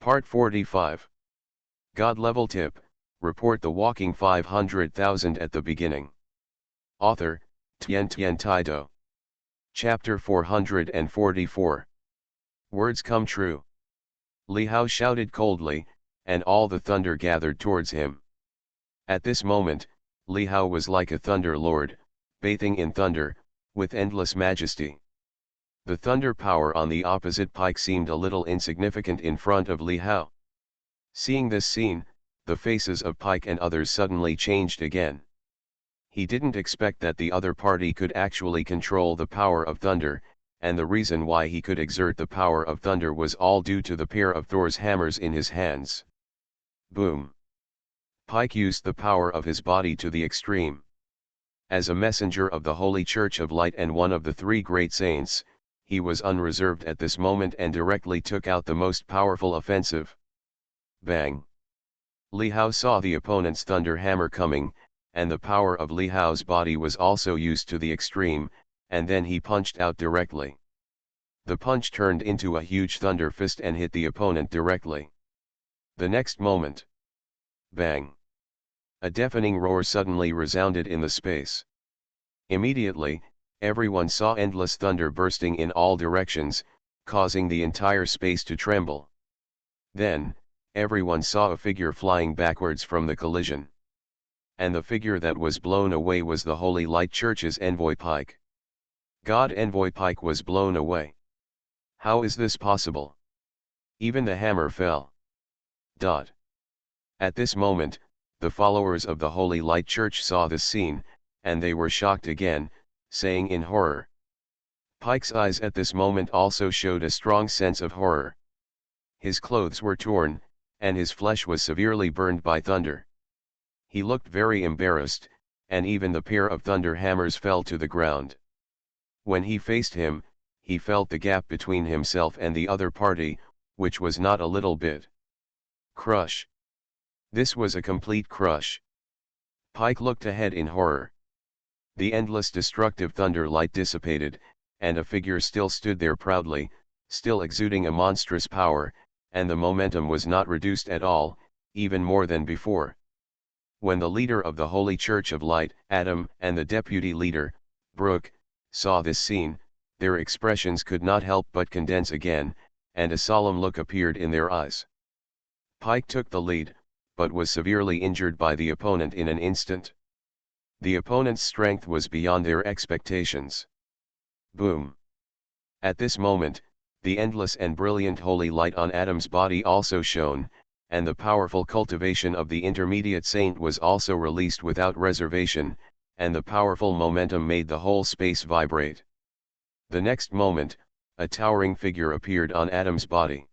Part 45. God Level Tip, report the walking 500,000 at the beginning. Author, Tien Taido. Chapter 444. Words come true. Li Hao shouted coldly, and all the thunder gathered towards him. At this moment, Li Hao was like a thunder lord, bathing in thunder, with endless majesty. The thunder power on the opposite pike seemed a little insignificant in front of Li Hao. Seeing this scene, the faces of Pike and others suddenly changed again. He didn't expect that the other party could actually control the power of thunder, and the reason why he could exert the power of thunder was all due to the pair of Thor's hammers in his hands. Boom! Pike used the power of his body to the extreme. As a messenger of the Holy Church of Light and one of the three great saints, he was unreserved at this moment and directly took out the most powerful offensive. Bang! Li Hao saw the opponent's thunder hammer coming, and the power of Li Hao's body was also used to the extreme, and then he punched out directly. The punch turned into a huge thunder fist and hit the opponent directly. The next moment, bang! A deafening roar suddenly resounded in the space. Immediately, everyone saw endless thunder bursting in all directions, causing the entire space to tremble. Then, everyone saw a figure flying backwards from the collision. And the figure that was blown away was the Holy Light Church's envoy Pike. God envoy Pike was blown away. How is this possible? Even the hammer fell. At this moment, the followers of the Holy Light Church saw this scene, and they were shocked again, saying in horror. Pike's eyes at this moment also showed a strong sense of horror. His clothes were torn, and his flesh was severely burned by thunder. He looked very embarrassed, and even the pair of thunder hammers fell to the ground. When he faced him, he felt the gap between himself and the other party, which was not a little bit. Crush. This was a complete crush. Pike looked ahead in horror. The endless destructive thunder light dissipated, and a figure still stood there proudly, still exuding a monstrous power, and the momentum was not reduced at all, even more than before. When the leader of the Holy Church of Light, Adam, and the deputy leader, Brooke, saw this scene, their expressions could not help but condense again, and a solemn look appeared in their eyes. Pike took the lead, but was severely injured by the opponent in an instant. The opponent's strength was beyond their expectations. Boom! At this moment, the endless and brilliant holy light on Adam's body also shone, and the powerful cultivation of the intermediate saint was also released without reservation, and the powerful momentum made the whole space vibrate. The next moment, a towering figure appeared on Adam's body.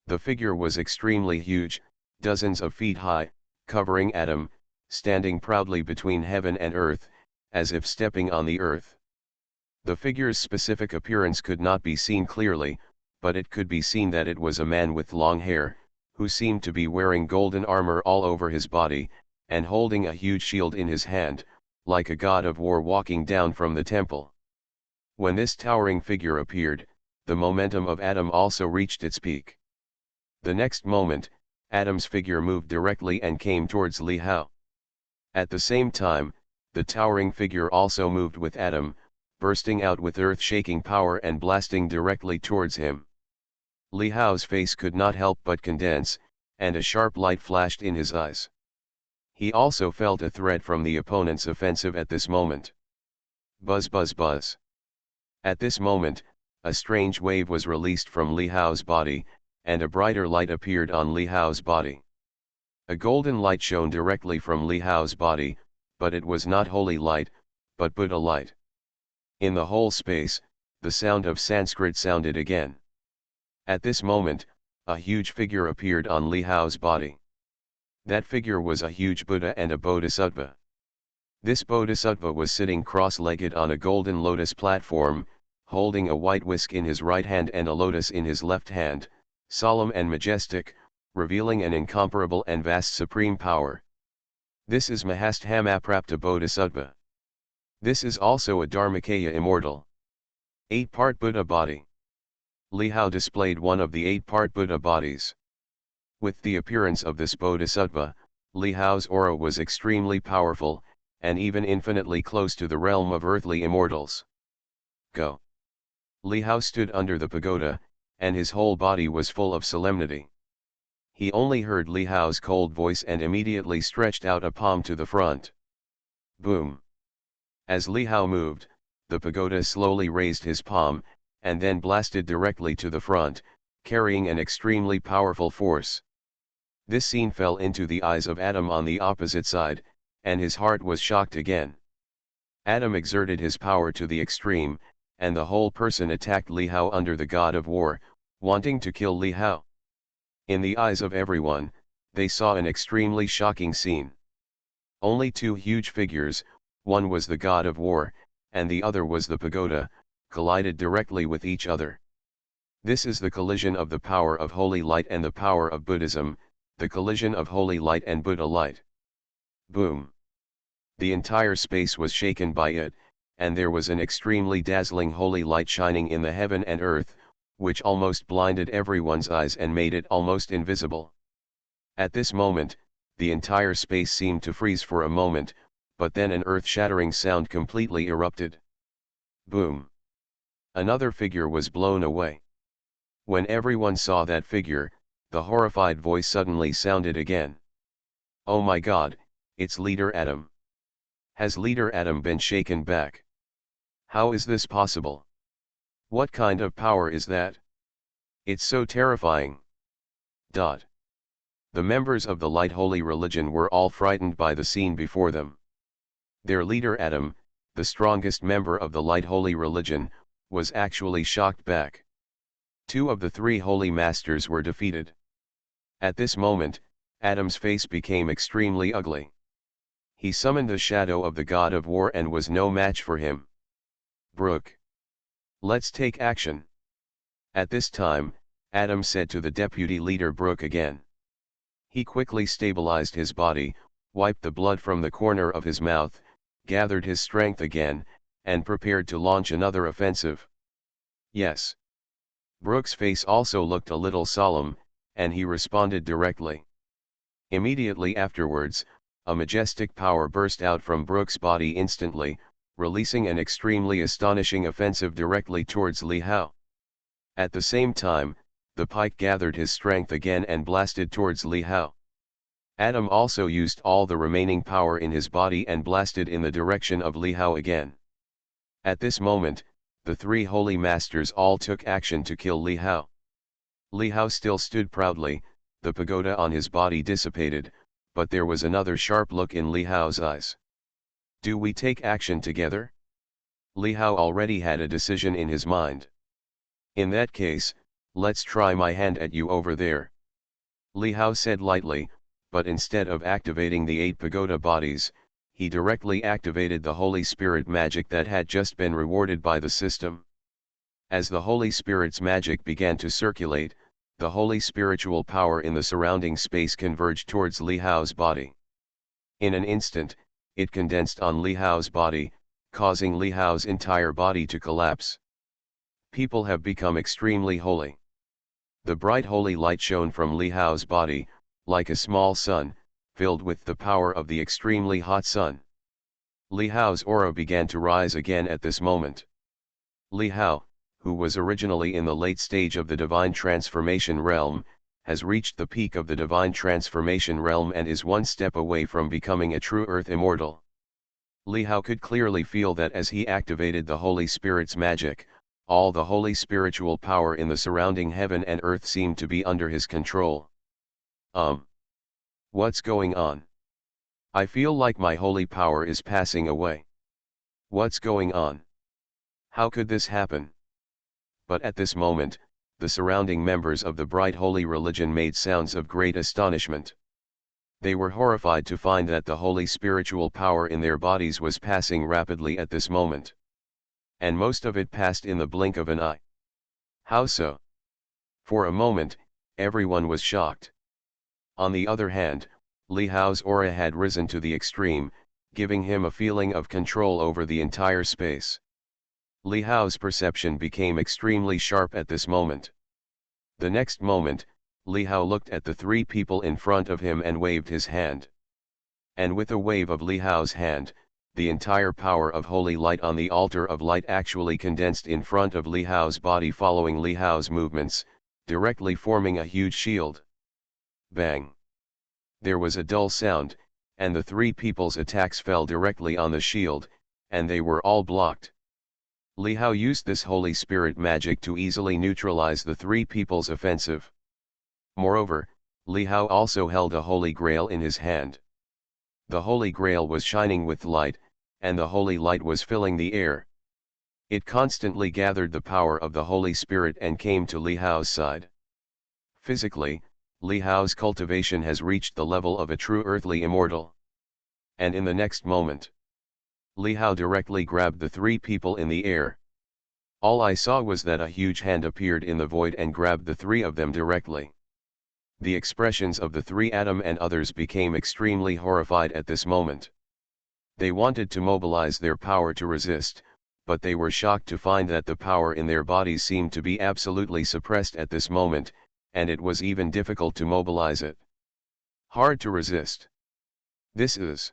The figure was extremely huge, dozens of feet high, covering Adam, standing proudly between heaven and earth, as if stepping on the earth. The figure's specific appearance could not be seen clearly, but it could be seen that it was a man with long hair, who seemed to be wearing golden armor all over his body, and holding a huge shield in his hand, like a god of war walking down from the temple. When this towering figure appeared, the momentum of Adam also reached its peak. The next moment, Adam's figure moved directly and came towards Li Hao. At the same time, the towering figure also moved with Adam, bursting out with earth-shaking power and blasting directly towards him. Li Hao's face could not help but condense, and a sharp light flashed in his eyes. He also felt a threat from the opponent's offensive at this moment. Buzz buzz buzz. At this moment, a strange wave was released from Li Hao's body, and a brighter light appeared on Li Hao's body. A golden light shone directly from Li Hao's body, but it was not holy light, but Buddha light. In the whole space, the sound of Sanskrit sounded again. At this moment, a huge figure appeared on Li Hao's body. That figure was a huge Buddha and a Bodhisattva. This Bodhisattva was sitting cross-legged on a golden lotus platform, holding a white whisk in his right hand and a lotus in his left hand, solemn and majestic, revealing an incomparable and vast supreme power. This is Mahasthamaprapta Bodhisattva. This is also a Dharmakaya immortal. 8-part Buddha body. Li Hao displayed one of the 8-part Buddha bodies. With the appearance of this bodhisattva, Li Hao's aura was extremely powerful, and even infinitely close to the realm of earthly immortals. Go! Li Hao stood under the pagoda, and his whole body was full of solemnity. He only heard Li Hao's cold voice and immediately stretched out a palm to the front. Boom! As Li Hao moved, the pagoda slowly raised his palm, and then blasted directly to the front, carrying an extremely powerful force. This scene fell into the eyes of Adam on the opposite side, and his heart was shocked again. Adam exerted his power to the extreme, and the whole person attacked Li Hao under the god of war, wanting to kill Li Hao. In the eyes of everyone, they saw an extremely shocking scene. Only two huge figures, one was the god of war, and the other was the pagoda, collided directly with each other. This is the collision of the power of holy light and the power of Buddhism, the collision of holy light and Buddha light. Boom! The entire space was shaken by it, and there was an extremely dazzling holy light shining in the heaven and earth, which almost blinded everyone's eyes and made it almost invisible. At this moment, the entire space seemed to freeze for a moment, but then an earth-shattering sound completely erupted. Boom! Another figure was blown away. When everyone saw that figure, the horrified voice suddenly sounded again. Oh my God, it's Leader Adam. Has Leader Adam been shaken back? How is this possible? What kind of power is that? It's so terrifying. The members of the Light Holy Religion were all frightened by the scene before them. Their leader Adam, the strongest member of the Light Holy Religion, was actually shocked back. Two of the three holy masters were defeated. At this moment, Adam's face became extremely ugly. He summoned the shadow of the god of war and was no match for him. Brooke! Let's take action. At this time, Adam said to the deputy leader Brooke again. He quickly stabilized his body, wiped the blood from the corner of his mouth, gathered his strength again, and prepared to launch another offensive. Yes. Brooke's face also looked a little solemn, and he responded directly. Immediately afterwards, a majestic power burst out from Brooke's body instantly, releasing an extremely astonishing offensive directly towards Li Hao. At the same time, the pike gathered his strength again and blasted towards Li Hao. Adam also used all the remaining power in his body and blasted in the direction of Li Hao again. At this moment, the three holy masters all took action to kill Li Hao. Li Hao still stood proudly, the pagoda on his body dissipated, but there was another sharp look in Li Hao's eyes. Do we take action together? Li Hao already had a decision in his mind. In that case, let's try my hand at you over there. Li Hao said lightly, but instead of activating the 8 pagoda bodies, he directly activated the Holy Spirit magic that had just been rewarded by the system. As the Holy Spirit's magic began to circulate, the holy spiritual power in the surrounding space converged towards Li Hao's body. In an instant, it condensed on Li Hao's body, causing Li Hao's entire body to collapse. People have become extremely holy. The bright holy light shone from Li Hao's body, like a small sun, filled with the power of the extremely hot sun. Li Hao's aura began to rise again at this moment. Li Hao, who was originally in the late stage of the divine transformation realm, has reached the peak of the divine transformation realm and is one step away from becoming a true earth immortal. Li Hao could clearly feel that as he activated the Holy Spirit's magic, all the holy spiritual power in the surrounding heaven and earth seemed to be under his control. What's going on? I feel like my holy power is passing away. What's going on? How could this happen? But at this moment, the surrounding members of the bright holy religion made sounds of great astonishment. They were horrified to find that the holy spiritual power in their bodies was passing rapidly at this moment. And most of it passed in the blink of an eye. How so? For a moment, everyone was shocked. On the other hand, Li Hao's aura had risen to the extreme, giving him a feeling of control over the entire space. Li Hao's perception became extremely sharp at this moment. The next moment, Li Hao looked at the three people in front of him and waved his hand. And with a wave of Li Hao's hand, the entire power of holy light on the altar of light actually condensed in front of Li Hao's body, following Li Hao's movements, directly forming a huge shield. Bang! There was a dull sound, and the three people's attacks fell directly on the shield, and they were all blocked. Li Hao used this Holy Spirit magic to easily neutralize the three people's offensive. Moreover, Li Hao also held a Holy Grail in his hand. The Holy Grail was shining with light, and the holy light was filling the air. It constantly gathered the power of the Holy Spirit and came to Li Hao's side. Physically, Li Hao's cultivation has reached the level of a true earthly immortal. And in the next moment, Li Hao directly grabbed the three people in the air. All I saw was that a huge hand appeared in the void and grabbed the three of them directly. The expressions of the three Adam and others became extremely horrified at this moment. They wanted to mobilize their power to resist, but they were shocked to find that the power in their bodies seemed to be absolutely suppressed at this moment, and it was even difficult to mobilize it. Hard to resist. This is.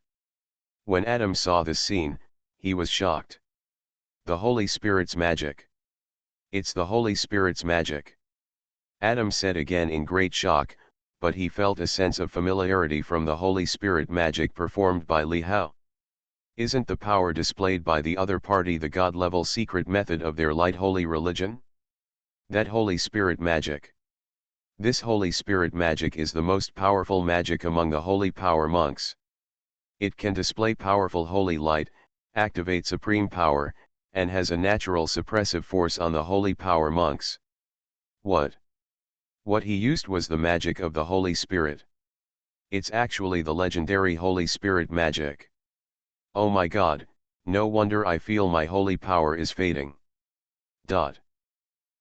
When Adam saw this scene, he was shocked. The Holy Spirit's magic. It's the Holy Spirit's magic. Adam said again in great shock, but he felt a sense of familiarity from the Holy Spirit magic performed by Li Hao. Isn't the power displayed by the other party the God-level secret method of their light holy religion? That Holy Spirit magic. This Holy Spirit magic is the most powerful magic among the holy power monks. It can display powerful holy light, activate supreme power, and has a natural suppressive force on the holy power monks. What he used was the magic of the Holy Spirit. It's actually the legendary Holy Spirit magic. Oh my God, no wonder I feel my holy power is fading.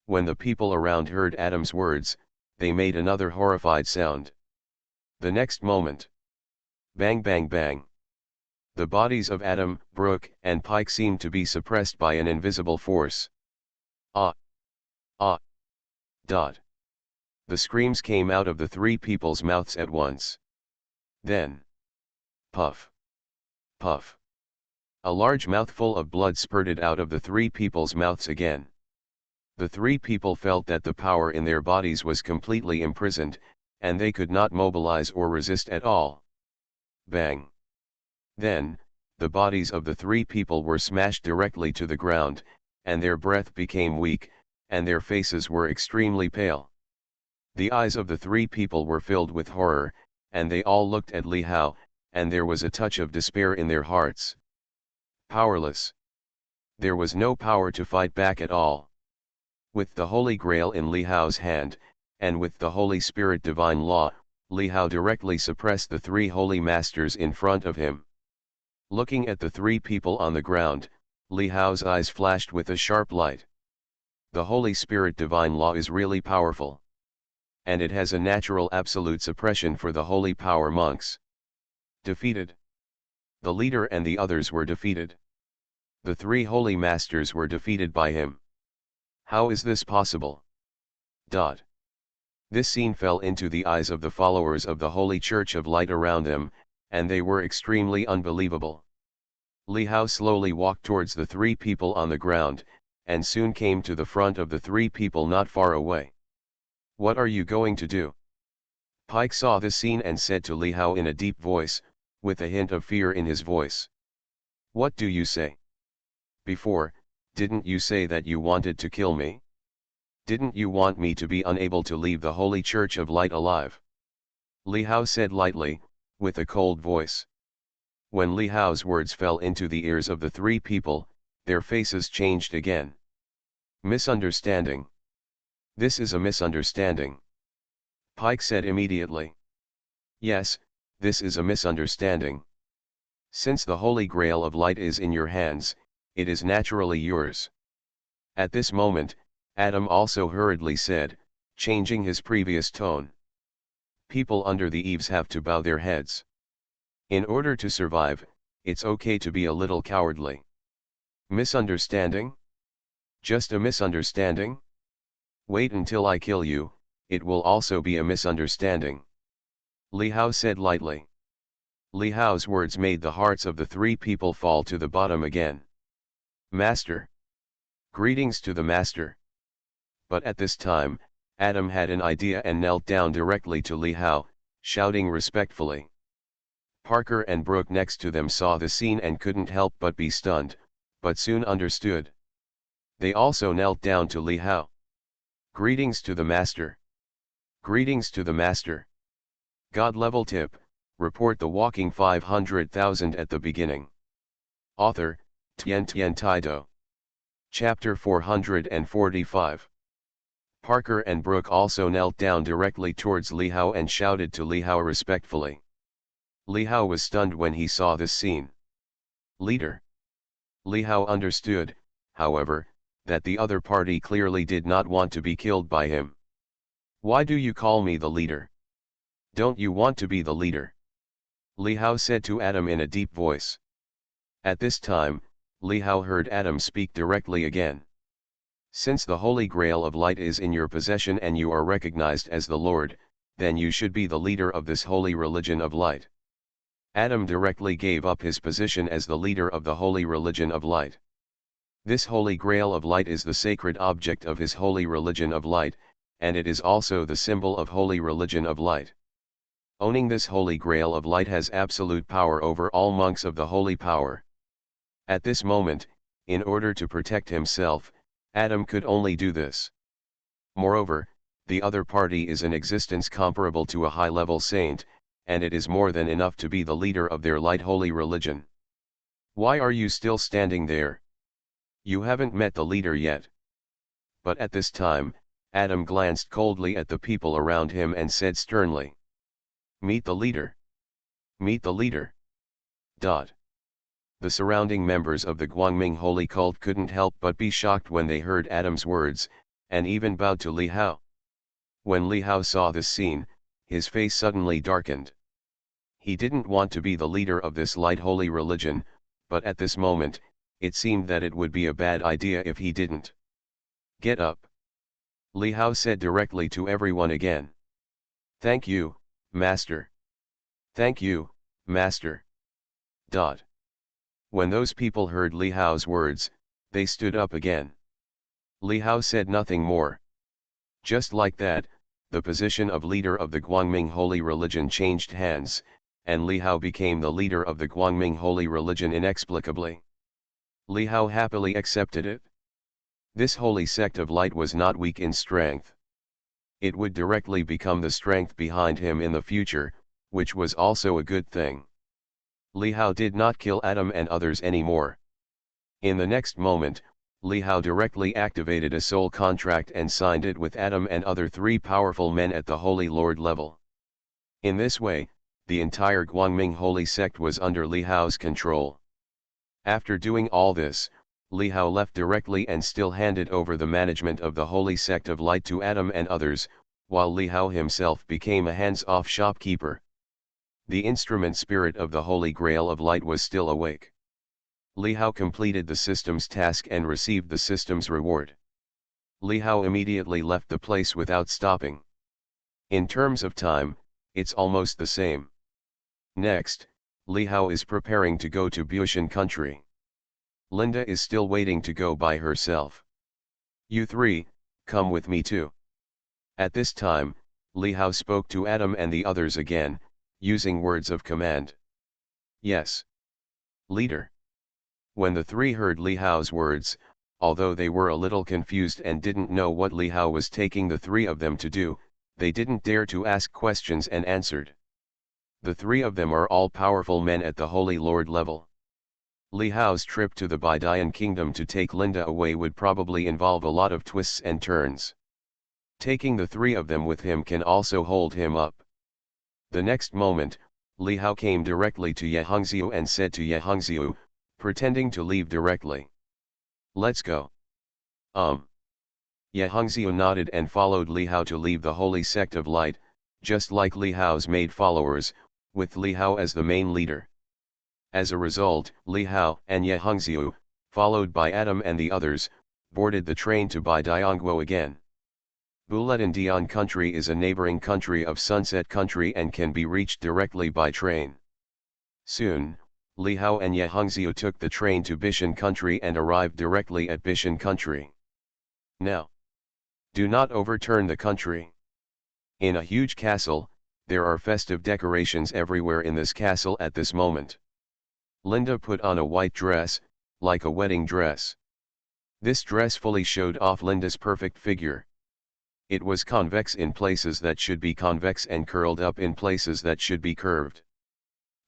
When the people around heard Adam's words, they made another horrified sound. The next moment. Bang bang bang. The bodies of Adam, Brooke, and Pike seemed to be suppressed by an invisible force. Ah! Ah! The screams came out of the three people's mouths at once. Then. Puff! Puff! A large mouthful of blood spurted out of the three people's mouths again. The three people felt that the power in their bodies was completely imprisoned, and they could not mobilize or resist at all. Bang! Then, the bodies of the three people were smashed directly to the ground, and their breath became weak, and their faces were extremely pale. The eyes of the three people were filled with horror, and they all looked at Li Hao, and there was a touch of despair in their hearts. Powerless. There was no power to fight back at all. With the Holy Grail in Li Hao's hand, and with the Holy Spirit divine law, Li Hao directly suppressed the three holy masters in front of him. Looking at the three people on the ground, Li Hao's eyes flashed with a sharp light. The Holy Spirit divine law is really powerful. And it has a natural absolute suppression for the holy power monks. Defeated. The leader and the others were defeated. The three holy masters were defeated by him. How is this possible? This scene fell into the eyes of the followers of the Holy Church of Light around them, and they were extremely unbelievable. Li Hao slowly walked towards the three people on the ground, and soon came to the front of the three people not far away. What are you going to do? Pike saw this scene and said to Li Hao in a deep voice, with a hint of fear in his voice. What do you say? Before, didn't you say that you wanted to kill me? Didn't you want me to be unable to leave the Holy Church of Light alive? Li Hao said lightly, with a cold voice. When Li Hao's words fell into the ears of the three people, their faces changed again. Misunderstanding. This is a misunderstanding. Pike said immediately. Yes, this is a misunderstanding. Since the Holy Grail of Light is in your hands, it is naturally yours. At this moment, Adam also hurriedly said, changing his previous tone. People under the eaves have to bow their heads. In order to survive, it's okay to be a little cowardly. Misunderstanding? Just a misunderstanding? Wait until I kill you, it will also be a misunderstanding. Li Hao said lightly. Li Hao's words made the hearts of the three people fall to the bottom again. Master. Greetings to the master. But at this time, Adam had an idea and knelt down directly to Li Hao, shouting respectfully. Parker and Brooke next to them saw the scene and couldn't help but be stunned, but soon understood. They also knelt down to Li Hao. Greetings to the master. Greetings to the master. God level tip, report the walking 500,000 at the beginning. Author, Tian Tian Taido. Chapter 445. Parker and Brooke also knelt down directly towards Li Hao and shouted to Li Hao respectfully. Li Hao was stunned when he saw this scene. Leader. Li Hao understood, however, that the other party clearly did not want to be killed by him. Why do you call me the leader? Don't you want to be the leader? Li Hao said to Adam in a deep voice. At this time, Li Hao heard Adam speak directly again. Since the Holy Grail of Light is in your possession and you are recognized as the Lord, then you should be the leader of this holy religion of light. Adam directly gave up his position as the leader of the holy religion of light. This Holy Grail of Light is the sacred object of his holy religion of light, and it is also the symbol of holy religion of light. Owning this Holy Grail of Light has absolute power over all monks of the holy power. At this moment, in order to protect himself, Adam could only do this. Moreover, the other party is an existence comparable to a high-level saint, and it is more than enough to be the leader of their light holy religion. Why are you still standing there? You haven't met the leader yet. But at this time, Adam glanced coldly at the people around him and said sternly. Meet the leader. Meet the leader. The surrounding members of the Guangming holy cult couldn't help but be shocked when they heard Adam's words, and even bowed to Li Hao. When Li Hao saw this scene, his face suddenly darkened. He didn't want to be the leader of this light holy religion, but at this moment, it seemed that it would be a bad idea if he didn't. Get up. Li Hao said directly to everyone again. Thank you, master. Thank you, master. When those people heard Li Hao's words, they stood up again. Li Hao said nothing more. Just like that, the position of leader of the Guangming holy religion changed hands, and Li Hao became the leader of the Guangming holy religion inexplicably. Li Hao happily accepted it. This holy sect of light was not weak in strength. It would directly become the strength behind him in the future, which was also a good thing. Li Hao did not kill Adam and others anymore. In the next moment, Li Hao directly activated a soul contract and signed it with Adam and other three powerful men at the Holy Lord level. In this way, the entire Guangming holy sect was under Li Hao's control. After doing all this, Li Hao left directly and still handed over the management of the holy sect of light to Adam and others, while Li Hao himself became a hands-off shopkeeper. The instrument spirit of the Holy Grail of Light was still awake. Li Hao completed the system's task and received the system's reward. Li Hao immediately left the place without stopping. In terms of time, it's almost the same. Next, Li Hao is preparing to go to Bushan country. Linda is still waiting to go by herself. You three, come with me too. At this time, Li Hao spoke to Adam and the others again, using words of command. Yes. Leader. When the three heard Li Hao's words, although they were a little confused and didn't know what Li Hao was taking the three of them to do, they didn't dare to ask questions and answered. The three of them are all powerful men at the Holy Lord level. Li Hao's trip to the Baidian kingdom to take Linda away would probably involve a lot of twists and turns. Taking the three of them with him can also hold him up. The next moment, Li Hao came directly to Ye Hongxiu and said to Ye Hongxiu, pretending to leave directly. Let's go. Ye Hongxiu nodded and followed Li Hao to leave the holy sect of light, just like Li Hao's maid followers, with Li Hao as the main leader. As a result, Li Hao and Ye Hongxiu, followed by Adam and the others, boarded the train to Baidiangguo again. Bulacan country is a neighboring country of Sunset Country and can be reached directly by train. Soon, Li Hao and Ye Hongxiu took the train to Bishan country and arrived directly at Bishan country. Now, do not overturn the country. In a huge castle, there are festive decorations everywhere in this castle at this moment. Linda put on a white dress, like a wedding dress. This dress fully showed off Linda's perfect figure. It was convex in places that should be convex and curled up in places that should be curved.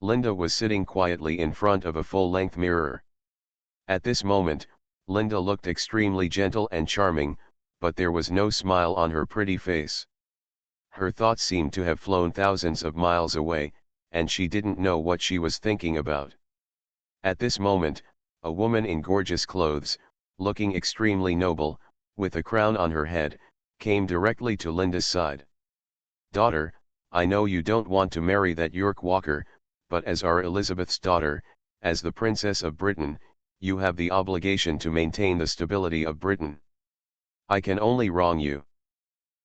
Linda was sitting quietly in front of a full-length mirror. At this moment, Linda looked extremely gentle and charming, but there was no smile on her pretty face. Her thoughts seemed to have flown thousands of miles away, and she didn't know what she was thinking about. At this moment, a woman in gorgeous clothes, looking extremely noble, with a crown on her head, came directly to Linda's side. "Daughter, I know you don't want to marry that York Walker, but as our Elizabeth's daughter, as the Princess of Britain, you have the obligation to maintain the stability of Britain. I can only wrong you."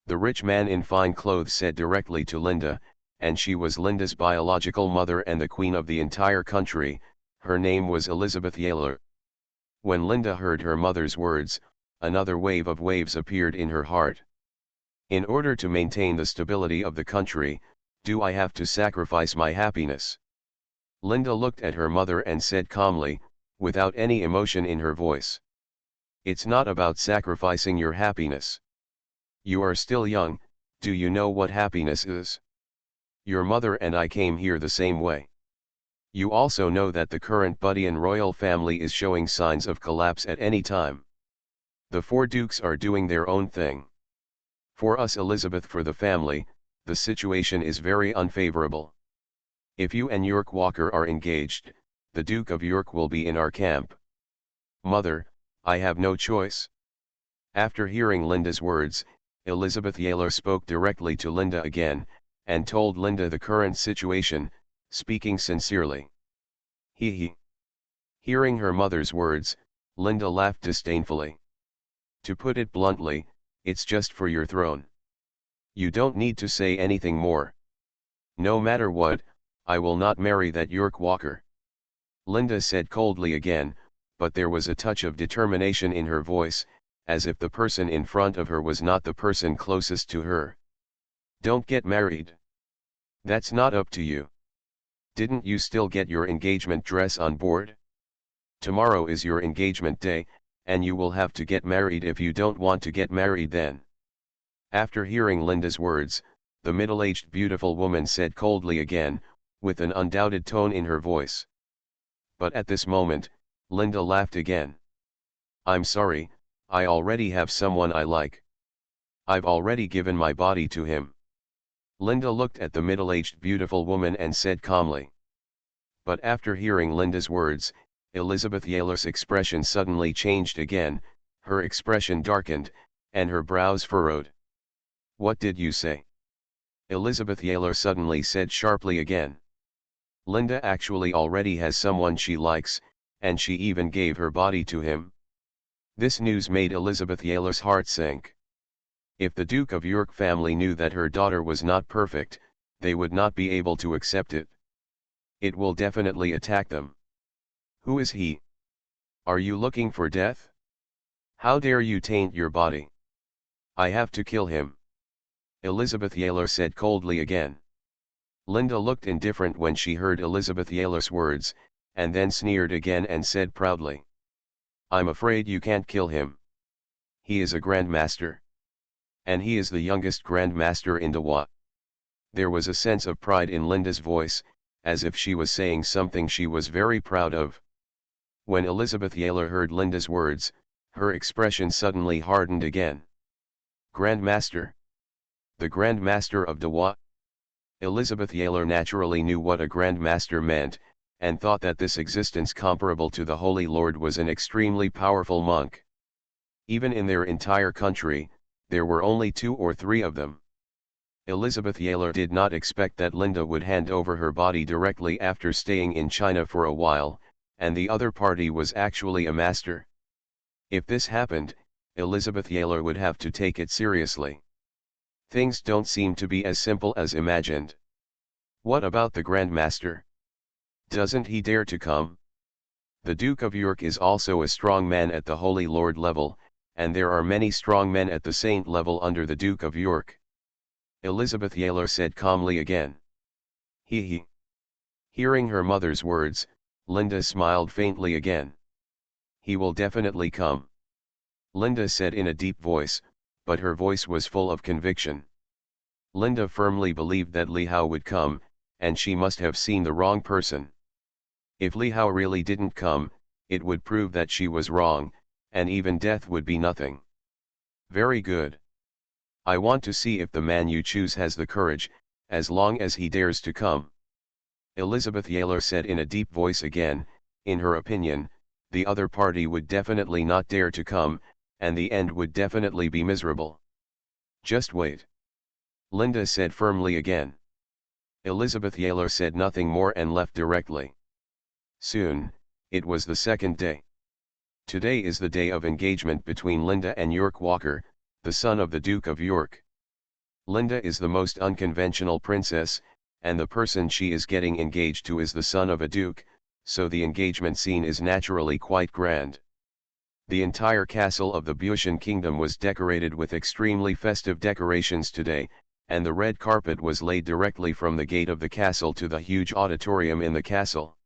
The rich man in fine clothes said directly to Linda, and she was Linda's biological mother and the queen of the entire country. Her name was Elizabeth Yaler. When Linda heard her mother's words, another wave of waves appeared in her heart. In order to maintain the stability of the country, do I have to sacrifice my happiness? Linda looked at her mother and said calmly, without any emotion in her voice. "It's not about sacrificing your happiness. You are still young, do you know what happiness is? Your mother and I came here the same way. You also know that the current Budian royal family is showing signs of collapse at any time. The four dukes are doing their own thing. For us Elizabeth, for the family, the situation is very unfavorable. If you and York Walker are engaged, the Duke of York will be in our camp. Mother, I have no choice." After hearing Linda's words, Elizabeth Yaler spoke directly to Linda again, and told Linda the current situation, speaking sincerely. He. Hearing her mother's words, Linda laughed disdainfully. "To put it bluntly, it's just for your throne. You don't need to say anything more. No matter what, I will not marry that York Walker." Linda said coldly again, but there was a touch of determination in her voice, as if the person in front of her was not the person closest to her. "Don't get married. That's not up to you. Didn't you still get your engagement dress on board? Tomorrow is your engagement day, and you will have to get married if you don't want to get married then." After hearing Linda's words, the middle-aged beautiful woman said coldly again, with an undoubted tone in her voice. But at this moment, Linda laughed again. "I'm sorry, I already have someone I like. I've already given my body to him." Linda looked at the middle-aged beautiful woman and said calmly. But after hearing Linda's words, Elizabeth Yaler's expression suddenly changed again, her expression darkened, and her brows furrowed. "What did you say?" Elizabeth Yaler suddenly said sharply again. "Linda actually already has someone she likes, and she even gave her body to him." This news made Elizabeth Yaler's heart sink. If the Duke of York family knew that her daughter was not perfect, they would not be able to accept it. It will definitely attack them. "Who is he? Are you looking for death? How dare you taint your body? I have to kill him," Elizabeth Yaler said coldly again. Linda looked indifferent when she heard Elizabeth Yaler's words, and then sneered again and said proudly, "I'm afraid you can't kill him. He is a Grand Master. And he is the youngest Grand Master in Dewa." There was a sense of pride in Linda's voice, as if she was saying something she was very proud of. When Elizabeth Yaler heard Linda's words, her expression suddenly hardened again. "Grand Master? The Grand Master of Dewa?" Elizabeth Yaler naturally knew what a Grand Master meant, and thought that this existence comparable to the Holy Lord was an extremely powerful monk. Even in their entire country, there were only 2 or 3 of them. Elizabeth Yaler did not expect that Linda would hand over her body directly after staying in China for a while, and the other party was actually a master. If this happened, Elizabeth Yaler would have to take it seriously. Things don't seem to be as simple as imagined. What about the Grand Master? Doesn't he dare to come? The Duke of York is also a strong man at the Holy Lord level, and there are many strong men at the Saint level under the Duke of York. Elizabeth Yaler said calmly again. He. Hearing her mother's words, Linda smiled faintly again. He will definitely come. Linda said in a deep voice, but her voice was full of conviction. Linda firmly believed that Li Hao would come, and she must have seen the wrong person. If Li Hao really didn't come, it would prove that she was wrong, and even death would be nothing. Very good. I want to see if the man you choose has the courage, as long as he dares to come. Elizabeth Yaler said in a deep voice again. In her opinion, the other party would definitely not dare to come, and the end would definitely be miserable. Just wait. Linda said firmly again. Elizabeth Yaler said nothing more and left directly. Soon, it was the second day. Today is the day of engagement between Linda and York Walker, the son of the Duke of York. Linda is the most unconventional princess, and the person she is getting engaged to is the son of a duke, so the engagement scene is naturally quite grand. The entire castle of the Boeotian kingdom was decorated with extremely festive decorations today, and the red carpet was laid directly from the gate of the castle to the huge auditorium in the castle.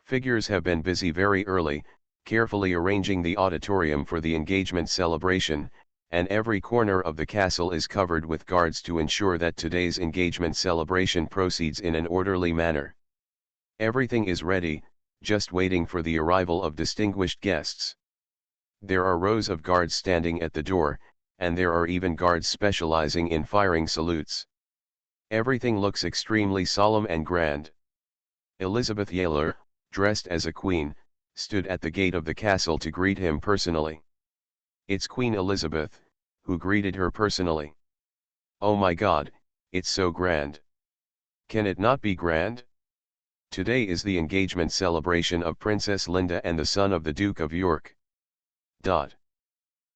Figures have been busy very early, carefully arranging the auditorium for the engagement celebration, and every corner of the castle is covered with guards to ensure that today's engagement celebration proceeds in an orderly manner. Everything is ready, just waiting for the arrival of distinguished guests. There are rows of guards standing at the door, and there are even guards specializing in firing salutes. Everything looks extremely solemn and grand. Elizabeth Yaler, dressed as a queen, stood at the gate of the castle to greet him personally. It's Queen Elizabeth, who greeted her personally. Oh my God, it's so grand. Can it not be grand? Today is the engagement celebration of Princess Linda and the son of the Duke of York.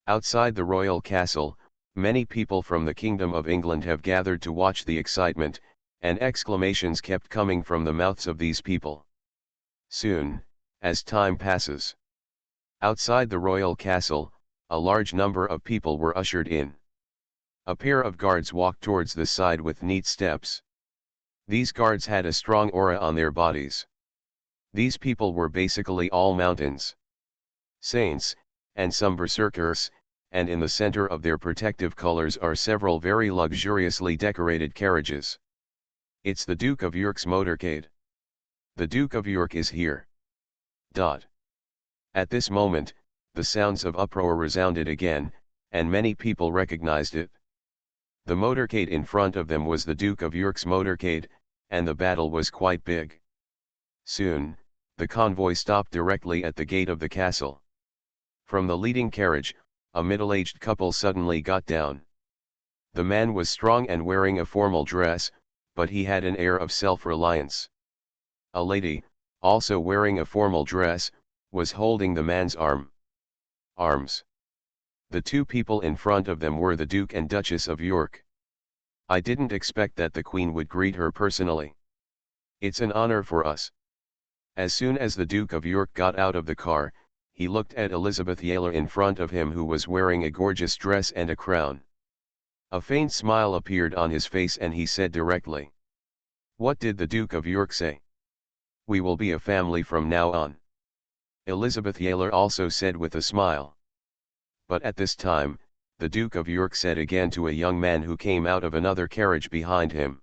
Outside the royal castle, many people from the Kingdom of England have gathered to watch the excitement, and exclamations kept coming from the mouths of these people. Soon, as time passes, outside the royal castle, a large number of people were ushered in. A pair of guards walked towards the side with neat steps. These guards had a strong aura on their bodies. These people were basically all mountains, saints, and some berserkers, and in the center of their protective colors are several very luxuriously decorated carriages. It's the Duke of York's motorcade. The Duke of York is here. At this moment, the sounds of uproar resounded again, and many people recognized it. The motorcade in front of them was the Duke of York's motorcade, and the battle was quite big. Soon, the convoy stopped directly at the gate of the castle. From the leading carriage, a middle-aged couple suddenly got down. The man was strong and wearing a formal dress, but he had an air of self-reliance. A lady, also wearing a formal dress, was holding the man's arms. The two people in front of them were the Duke and Duchess of York. I didn't expect that the Queen would greet her personally. It's an honor for us. As soon as the Duke of York got out of the car, he looked at Elizabeth Yaler in front of him, who was wearing a gorgeous dress and a crown. A faint smile appeared on his face and he said directly, "What did the Duke of York say? We will be a family from now on." Elizabeth Yaler also said with a smile. But at this time, the Duke of York said again to a young man who came out of another carriage behind him,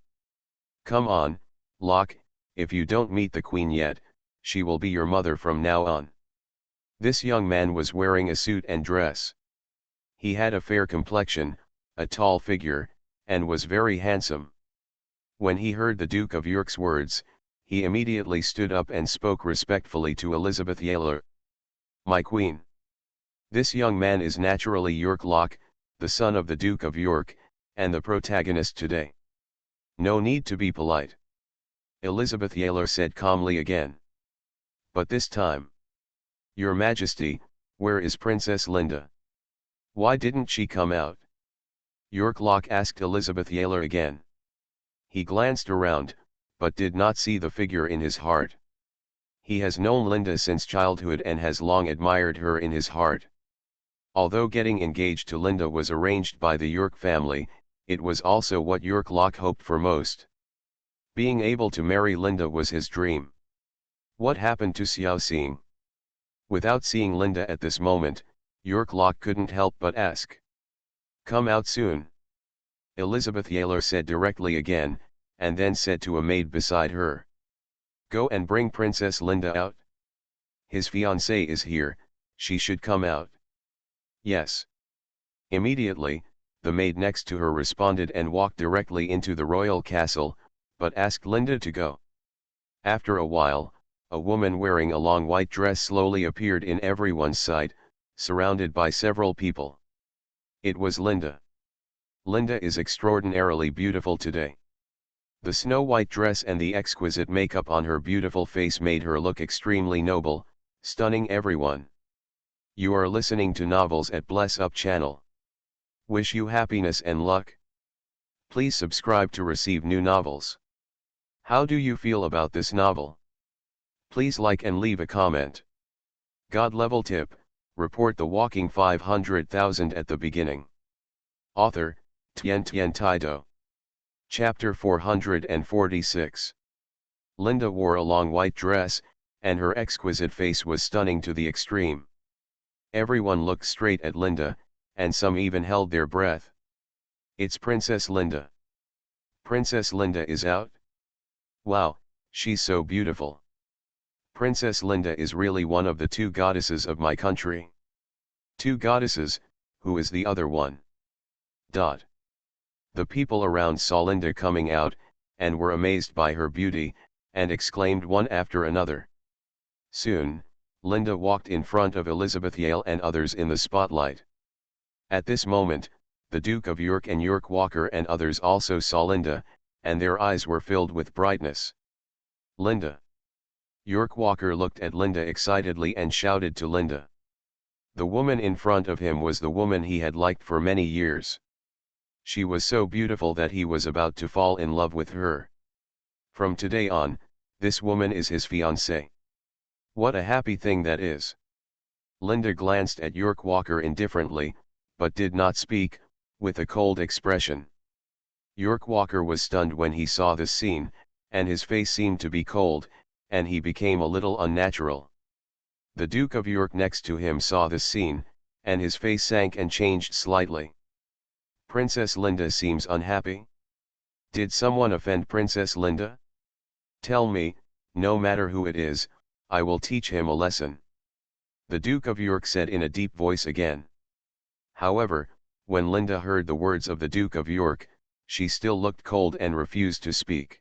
"Come on, Locke, if you don't meet the Queen yet, she will be your mother from now on." This young man was wearing a suit and dress. He had a fair complexion, a tall figure, and was very handsome. When he heard the Duke of York's words, he immediately stood up and spoke respectfully to Elizabeth Yaler. "My Queen. This young man is naturally York Locke, the son of the Duke of York, and the protagonist today. No need to be polite." Elizabeth Yaler said calmly again. But this time, "Your Majesty, where is Princess Linda? Why didn't she come out?" York Locke asked Elizabeth Yaler again. He glanced around, but did not see the figure in his heart. He has known Linda since childhood and has long admired her in his heart. Although getting engaged to Linda was arranged by the York family, it was also what York Locke hoped for most. Being able to marry Linda was his dream. What happened to Xiao Xing? Without seeing Linda at this moment, York Locke couldn't help but ask. Come out soon. Elizabeth Yaler said directly again, and then said to a maid beside her. Go and bring Princess Linda out. His fiancée is here, she should come out. Yes. Immediately, the maid next to her responded and walked directly into the royal castle, but asked Linda to go. After a while, a woman wearing a long white dress slowly appeared in everyone's sight, surrounded by several people. It was Linda. Linda is extraordinarily beautiful today. The snow-white dress and the exquisite makeup on her beautiful face made her look extremely noble, stunning everyone. You are listening to Novels at Bless Up channel. Wish you happiness and luck. Please subscribe to receive new novels. How do you feel about this novel? Please like and leave a comment. God level tip, report the walking 500,000 at the beginning. Author, Tien Tien Taido. Chapter 446. Linda wore a long white dress, and her exquisite face was stunning to the extreme. Everyone looked straight at Linda, and some even held their breath. It's Princess Linda. Princess Linda is out? Wow, she's so beautiful. Princess Linda is really one of the two goddesses of my country. Two goddesses, who is the other one? The people around saw Linda coming out, and were amazed by her beauty, and exclaimed one after another. Soon, Linda walked in front of Elizabeth Yale and others in the spotlight. At this moment, the Duke of York and York Walker and others also saw Linda, and their eyes were filled with brightness. Linda. York Walker looked at Linda excitedly and shouted to Linda. The woman in front of him was the woman he had liked for many years. She was so beautiful that he was about to fall in love with her. From today on, this woman is his fiancée. What a happy thing that is. Linda glanced at York Walker indifferently, but did not speak, with a cold expression. York Walker was stunned when he saw this scene, and his face seemed to be cold, and he became a little unnatural. The Duke of York next to him saw this scene, and his face sank and changed slightly. Princess Linda seems unhappy. Did someone offend Princess Linda? Tell me, no matter who it is, I will teach him a lesson. The Duke of York said in a deep voice again. However, when Linda heard the words of the Duke of York, she still looked cold and refused to speak.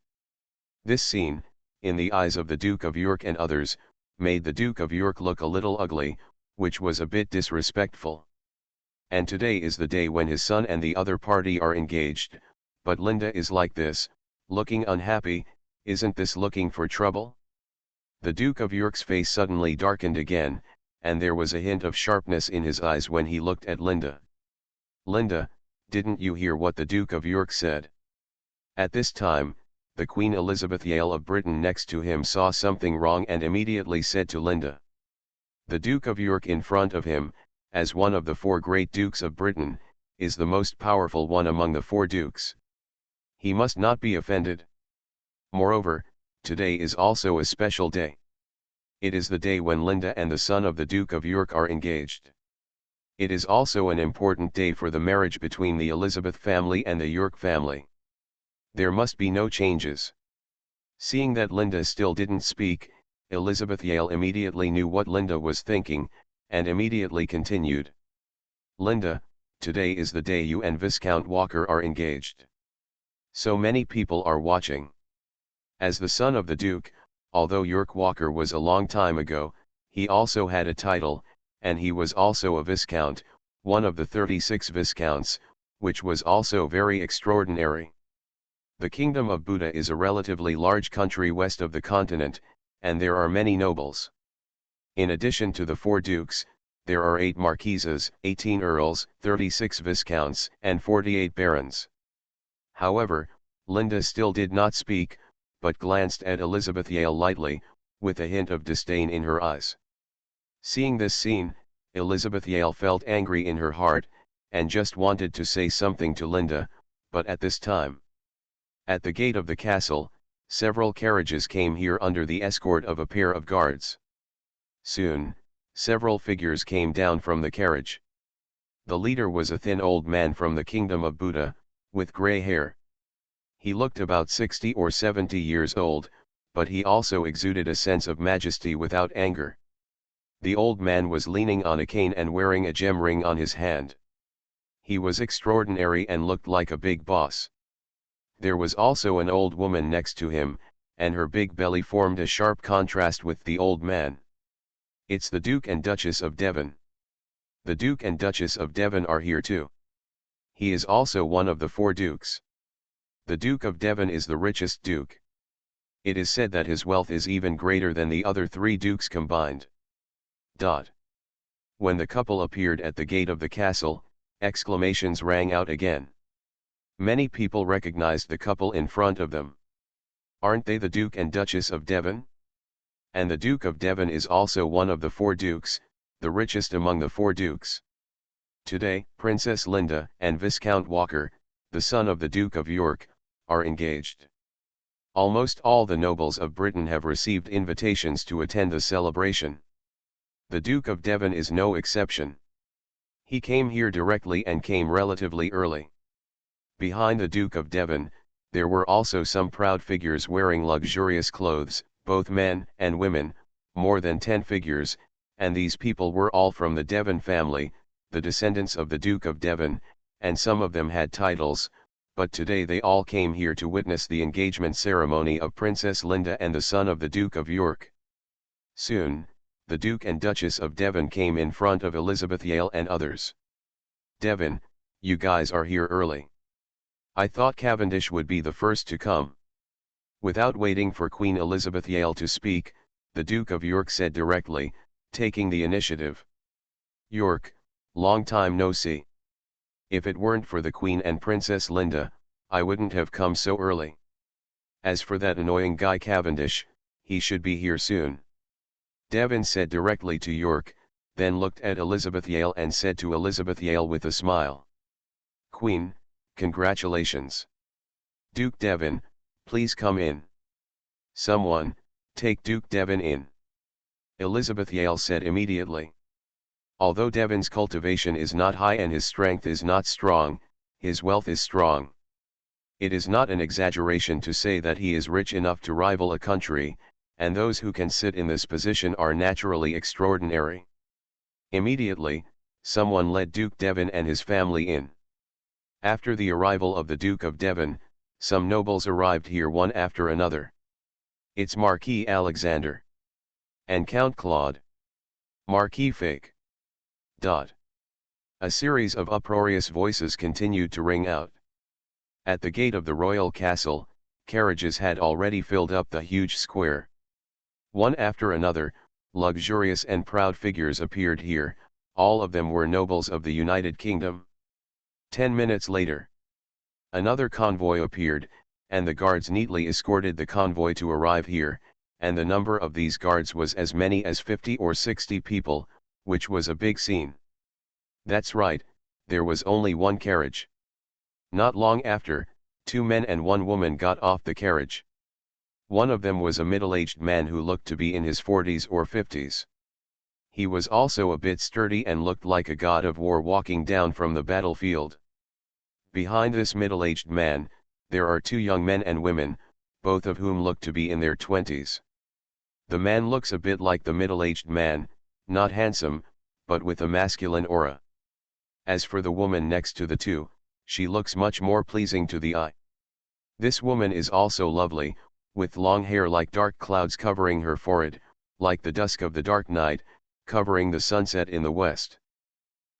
This scene, in the eyes of the Duke of York and others, made the Duke of York look a little ugly, which was a bit disrespectful. And today is the day when his son and the other party are engaged, but Linda is like this, looking unhappy. Isn't this looking for trouble? The Duke of York's face suddenly darkened again, and there was a hint of sharpness in his eyes when he looked at Linda. Linda, didn't you hear what the Duke of York said? At this time, the Queen Elizabeth Yale of Britain next to him saw something wrong and immediately said to Linda. The Duke of York in front of him, as one of the four great dukes of Britain, is the most powerful one among the four dukes. He must not be offended. Moreover, today is also a special day. It is the day when Linda and the son of the Duke of York are engaged. It is also an important day for the marriage between the Elizabeth family and the York family. There must be no changes. Seeing that Linda still didn't speak, Elizabeth Yale immediately knew what Linda was thinking, and immediately continued. Linda, today is the day you and Viscount Walker are engaged. So many people are watching. As the son of the Duke, although York Walker was a long time ago, he also had a title, and he was also a Viscount, one of the 36 Viscounts, which was also very extraordinary. The Kingdom of Buddha is a relatively large country west of the continent, and there are many nobles. In addition to the four dukes, there are 8 marquises, 18 earls, 36 viscounts, and 48 barons. However, Linda still did not speak, but glanced at Elizabeth Yale lightly, with a hint of disdain in her eyes. Seeing this scene, Elizabeth Yale felt angry in her heart, and just wanted to say something to Linda, but at this time, at the gate of the castle, several carriages came here under the escort of a pair of guards. Soon, several figures came down from the carriage. The leader was a thin old man from the kingdom of Buddha, with grey hair. He looked about 60 or 70 years old, but he also exuded a sense of majesty without anger. The old man was leaning on a cane and wearing a gem ring on his hand. He was extraordinary and looked like a big boss. There was also an old woman next to him, and her big belly formed a sharp contrast with the old man. It's the Duke and Duchess of Devon. The Duke and Duchess of Devon are here too. He is also one of the 4 dukes. The Duke of Devon is the richest duke. It is said that his wealth is even greater than the other 3 dukes combined. When the couple appeared at the gate of the castle, exclamations rang out again. Many people recognized the couple in front of them. Aren't they the Duke and Duchess of Devon? And the Duke of Devon is also one of the 4 dukes, the richest among the 4 dukes. Today, Princess Linda and Viscount Walker, the son of the Duke of York, are engaged. Almost all the nobles of Britain have received invitations to attend the celebration. The Duke of Devon is no exception. He came here directly and came relatively early. Behind the Duke of Devon, there were also some proud figures wearing luxurious clothes, both men and women, more than 10 figures, and these people were all from the Devon family, the descendants of the Duke of Devon, and some of them had titles, but today they all came here to witness the engagement ceremony of Princess Linda and the son of the Duke of York. Soon, the Duke and Duchess of Devon came in front of Elizabeth Yale and others. "Devon, you guys are here early. I thought Cavendish would be the first to come." Without waiting for Queen Elizabeth Yale to speak, the Duke of York said directly, taking the initiative. "York, long time no see. If it weren't for the Queen and Princess Linda, I wouldn't have come so early. As for that annoying guy Cavendish, he should be here soon." Devon said directly to York, then looked at Elizabeth Yale and said to Elizabeth Yale with a smile, "Queen, congratulations. Duke Devon, please come in. Someone, take Duke Devon in." Elizabeth Yale said immediately. "Although Devon's cultivation is not high and his strength is not strong, his wealth is strong. It is not an exaggeration to say that he is rich enough to rival a country, and those who can sit in this position are naturally extraordinary." Immediately, someone led Duke Devon and his family in. After the arrival of the Duke of Devon, some nobles arrived here one after another. "It's Marquis Alexander. And Count Claude. Marquis Fake." A series of uproarious voices continued to ring out. At the gate of the royal castle, carriages had already filled up the huge square. One after another, luxurious and proud figures appeared here, all of them were nobles of the United Kingdom. 10 minutes later, another convoy appeared, and the guards neatly escorted the convoy to arrive here, and the number of these guards was as many as 50 or 60 people, which was a big scene. That's right, there was only one carriage. Not long after, 2 men and 1 woman got off the carriage. One of them was a middle-aged man who looked to be in his 40s or 50s. He was also a bit sturdy and looked like a god of war walking down from the battlefield. Behind this middle-aged man, there are 2 young men and women, both of whom look to be in their 20s. The man looks a bit like the middle-aged man, not handsome, but with a masculine aura. As for the woman next to the 2, she looks much more pleasing to the eye. This woman is also lovely, with long hair like dark clouds covering her forehead, like the dusk of the dark night, covering the sunset in the west.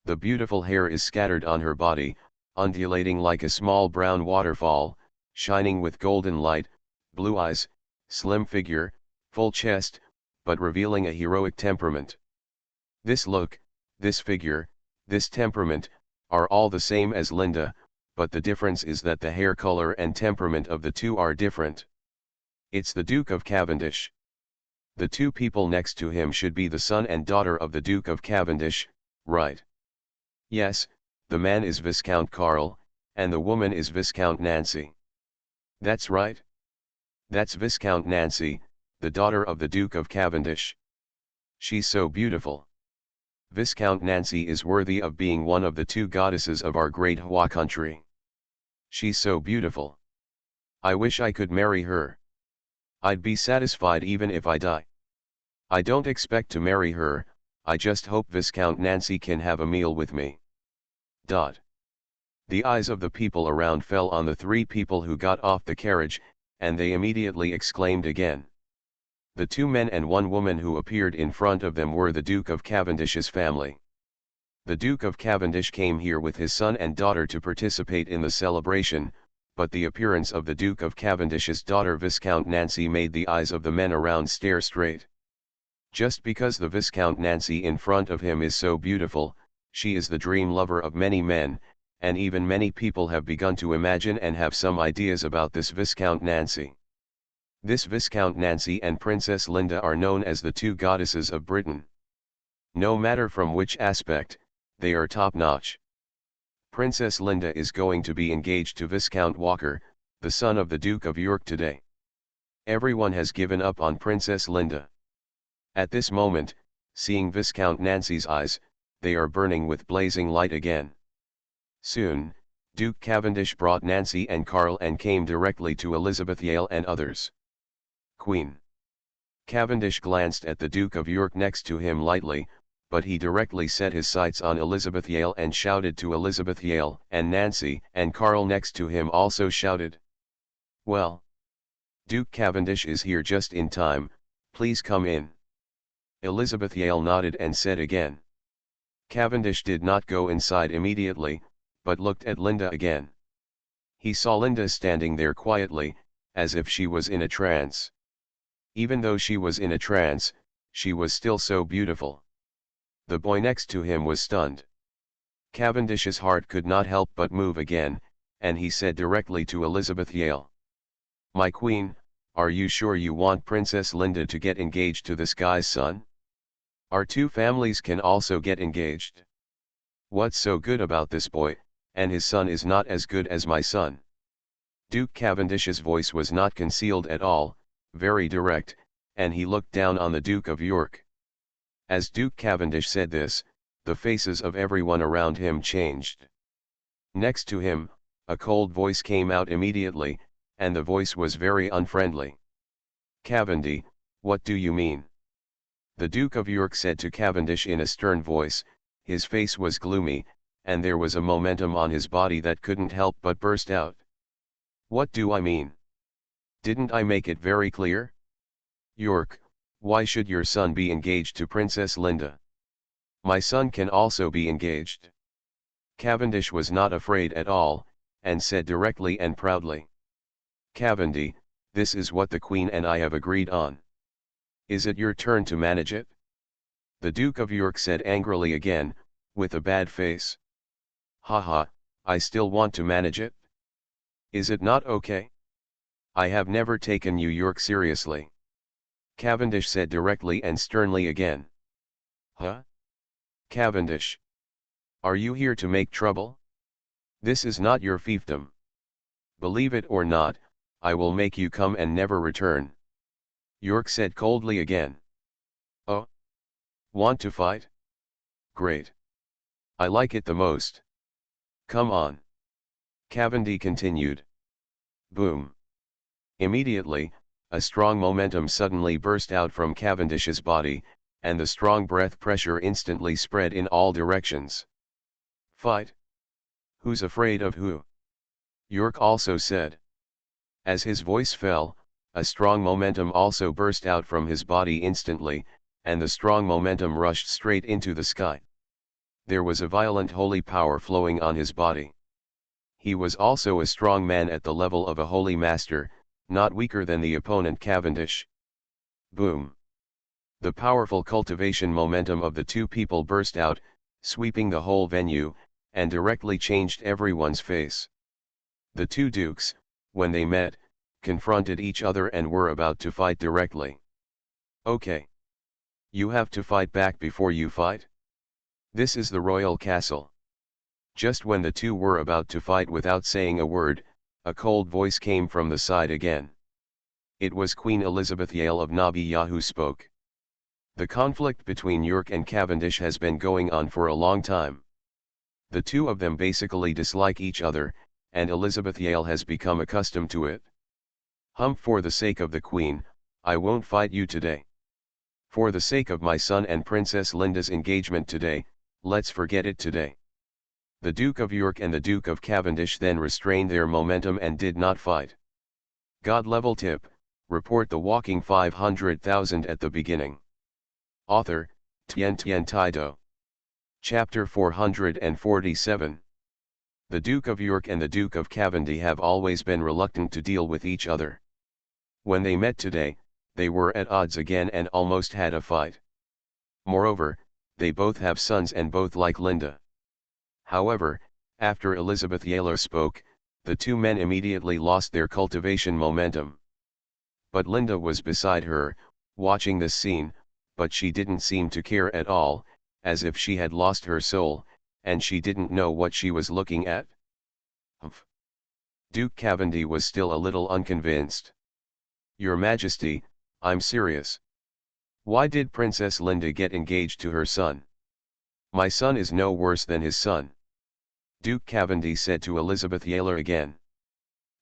The beautiful hair is scattered on her body, undulating like a small brown waterfall, shining with golden light, blue eyes, slim figure, full chest, but revealing a heroic temperament. This this figure, this temperament, are all the same as Linda, but the difference is that the hair color and temperament of the two are different. It's the Duke of Cavendish. The two people next to him should be the son and daughter of the Duke of Cavendish, right? Yes, the man is Viscount Karl, and the woman is Viscount Nancy. That's right. That's Viscount Nancy, the daughter of the Duke of Cavendish. She's so beautiful. Viscount Nancy is worthy of being one of the two goddesses of our great Hua country. She's so beautiful. I wish I could marry her. I'd be satisfied even if I die. I don't expect to marry her, I just hope Viscount Nancy can have a meal with me. The eyes of the people around fell on the three people who got off the carriage, and they immediately exclaimed again. The two men and one woman who appeared in front of them were the Duke of Cavendish's family. The Duke of Cavendish came here with his son and daughter to participate in the celebration, but the appearance of the Duke of Cavendish's daughter Viscount Nancy made the eyes of the men around stare straight. Just because the Viscount Nancy in front of him is so beautiful, she is the dream lover of many men, and even many people have begun to imagine and have some ideas about this Viscount Nancy. This Viscount Nancy and Princess Linda are known as the two goddesses of Britain. No matter from which aspect, they are top-notch. Princess Linda is going to be engaged to Viscount Walker, the son of the Duke of York today. Everyone has given up on Princess Linda. At this moment, seeing Viscount Nancy's eyes, they are burning with blazing light again. Soon, Duke Cavendish brought Nancy and Karl and came directly to Elizabeth Yale and others. Queen. Cavendish glanced at the Duke of York next to him lightly, but he directly set his sights on Elizabeth Yale and shouted to Elizabeth Yale, and Nancy and Karl next to him also shouted. Well, Duke Cavendish is here just in time, please come in. Elizabeth Yale nodded and said again. Cavendish did not go inside immediately, but looked at Linda again. He saw Linda standing there quietly, as if she was in a trance. Even though she was in a trance, she was still so beautiful. The boy next to him was stunned. Cavendish's heart could not help but move again, and he said directly to Elizabeth Yale. My queen, are you sure you want Princess Linda to get engaged to this guy's son? Our two families can also get engaged. What's so good about this boy, and his son is not as good as my son? Duke Cavendish's voice was not concealed at all, very direct, and he looked down on the Duke of York. As Duke Cavendish said this, the faces of everyone around him changed. Next to him, a cold voice came out immediately, and the voice was very unfriendly. Cavendish, what do you mean? The Duke of York said to Cavendish in a stern voice, his face was gloomy, and there was a momentum on his body that couldn't help but burst out. What do I mean? Didn't I make it very clear? York, why should your son be engaged to Princess Linda? My son can also be engaged. Cavendish was not afraid at all, and said directly and proudly. Cavendish, this is what the Queen and I have agreed on. Is it your turn to manage it? The Duke of York said angrily again, with a bad face. Haha, I still want to manage it? Is it not okay? I have never taken you York seriously. Cavendish said directly and sternly again. Huh? Cavendish. Are you here to make trouble? This is not your fiefdom. Believe it or not, I will make you come and never return. York said coldly again. Oh? Want to fight? Great. I like it the most. Come on. Cavendish continued. Boom. Immediately, a strong momentum suddenly burst out from Cavendish's body, and the strong breath pressure instantly spread in all directions. Fight? Who's afraid of who? York also said. As his voice fell, a strong momentum also burst out from his body instantly, and the strong momentum rushed straight into the sky. There was a violent holy power flowing on his body. He was also a strong man at the level of a holy master, not weaker than the opponent Cavendish. Boom. The powerful cultivation momentum of the two people burst out, sweeping the whole venue, and directly changed everyone's face. The two dukes, when they met, confronted each other and were about to fight directly. Okay. You have to fight back before you fight? This is the royal castle. Just when the two were about to fight without saying a word, a cold voice came from the side again. It was Queen Elizabeth Yale of Nabia who spoke. The conflict between York and Cavendish has been going on for a long time. The two of them basically dislike each other, and Elizabeth Yale has become accustomed to it. For the sake of the Queen, I won't fight you today. For the sake of my son and Princess Linda's engagement today, let's forget it today. The Duke of York and the Duke of Cavendish then restrained their momentum and did not fight. God level tip, report the walking 500,000 at the beginning. Author, Tien Tien Taido. Chapter 447. The Duke of York and the Duke of Cavendish have always been reluctant to deal with each other. When they met today, they were at odds again and almost had a fight. Moreover, they both have sons and both like Linda. However, after Elizabeth Yale spoke, the two men immediately lost their cultivation momentum. But Linda was beside her, watching this scene, but she didn't seem to care at all, as if she had lost her soul, and she didn't know what she was looking at. Humph. Duke Cavendish was still a little unconvinced. Your Majesty, I'm serious. Why did Princess Linda get engaged to her son? My son is no worse than his son. Duke Cavendish said to Elizabeth Yale again.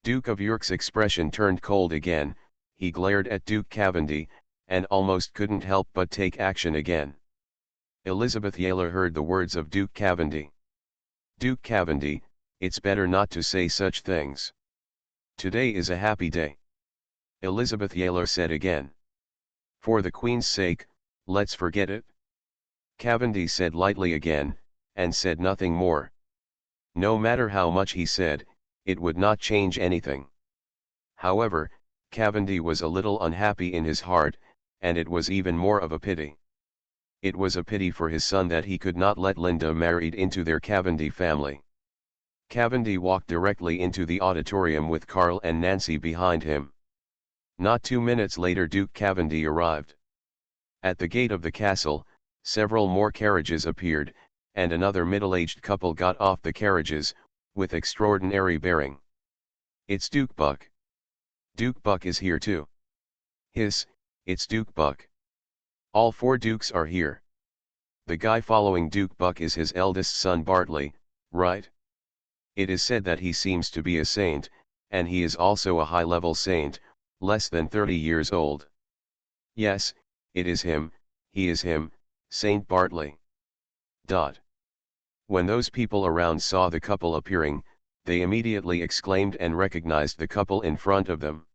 Duke of York's expression turned cold again, he glared at Duke Cavendish, and almost couldn't help but take action again. Elizabeth Yale heard the words of Duke Cavendish. Duke Cavendish, it's better not to say such things. Today is a happy day. Elizabeth Yale said again. For the Queen's sake, let's forget it. Cavendish said lightly again, and said nothing more. No matter how much he said, it would not change anything. However, Cavendish was a little unhappy in his heart, and it was even more of a pity. It was a pity for his son that he could not let Linda married into their Cavendish family. Cavendish walked directly into the auditorium with Carl and Nancy behind him. Not 2 minutes later Duke Cavendish arrived. At the gate of the castle, several more carriages appeared, and another middle-aged couple got off the carriages, with extraordinary bearing. It's Duke Buck. Duke Buck is here too. Hiss, it's Duke Buck. All 4 dukes are here. The guy following Duke Buck is his eldest son Bartley, right? It is said that he seems to be a saint, and he is also a high-level saint, less than 30 years old. Yes, it is him, he is him, Saint Bartley. When those people around saw the couple appearing, they immediately exclaimed and recognized the couple in front of them.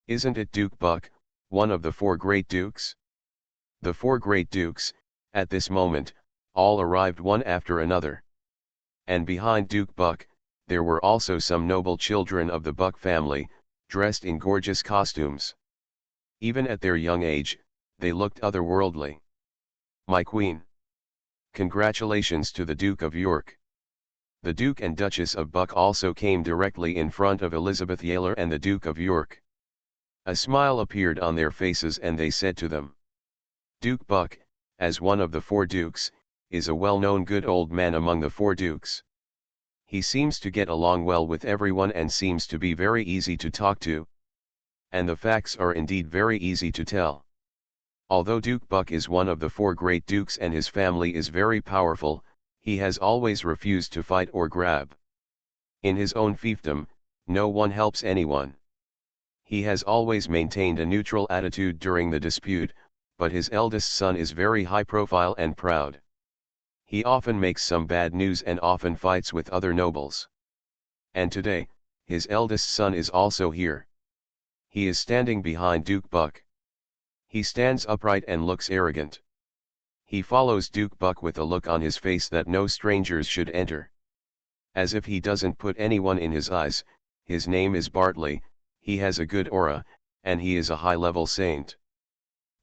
Isn't it Duke Buck, one of the 4 great dukes? The 4 great dukes, at this moment, all arrived one after another. And behind Duke Buck, there were also some noble children of the Buck family, dressed in gorgeous costumes. Even at their young age, they looked otherworldly. My Queen. Congratulations to the Duke of York. The Duke and Duchess of Buck also came directly in front of Elizabeth Yale and the Duke of York. A smile appeared on their faces and they said to them. Duke Buck, as one of the 4 dukes, is a well-known good old man among the 4 dukes. He seems to get along well with everyone and seems to be very easy to talk to. And the facts are indeed very easy to tell. Although Duke Buck is one of the 4 great dukes and his family is very powerful, he has always refused to fight or grab. In his own fiefdom, no one helps anyone. He has always maintained a neutral attitude during the dispute, but his eldest son is very high profile and proud. He often makes some bad news and often fights with other nobles. And today, his eldest son is also here. He is standing behind Duke Buck. He stands upright and looks arrogant. He follows Duke Buck with a look on his face that no strangers should enter. As if he doesn't put anyone in his eyes. His name is Bartley, he has a good aura, and he is a high-level saint.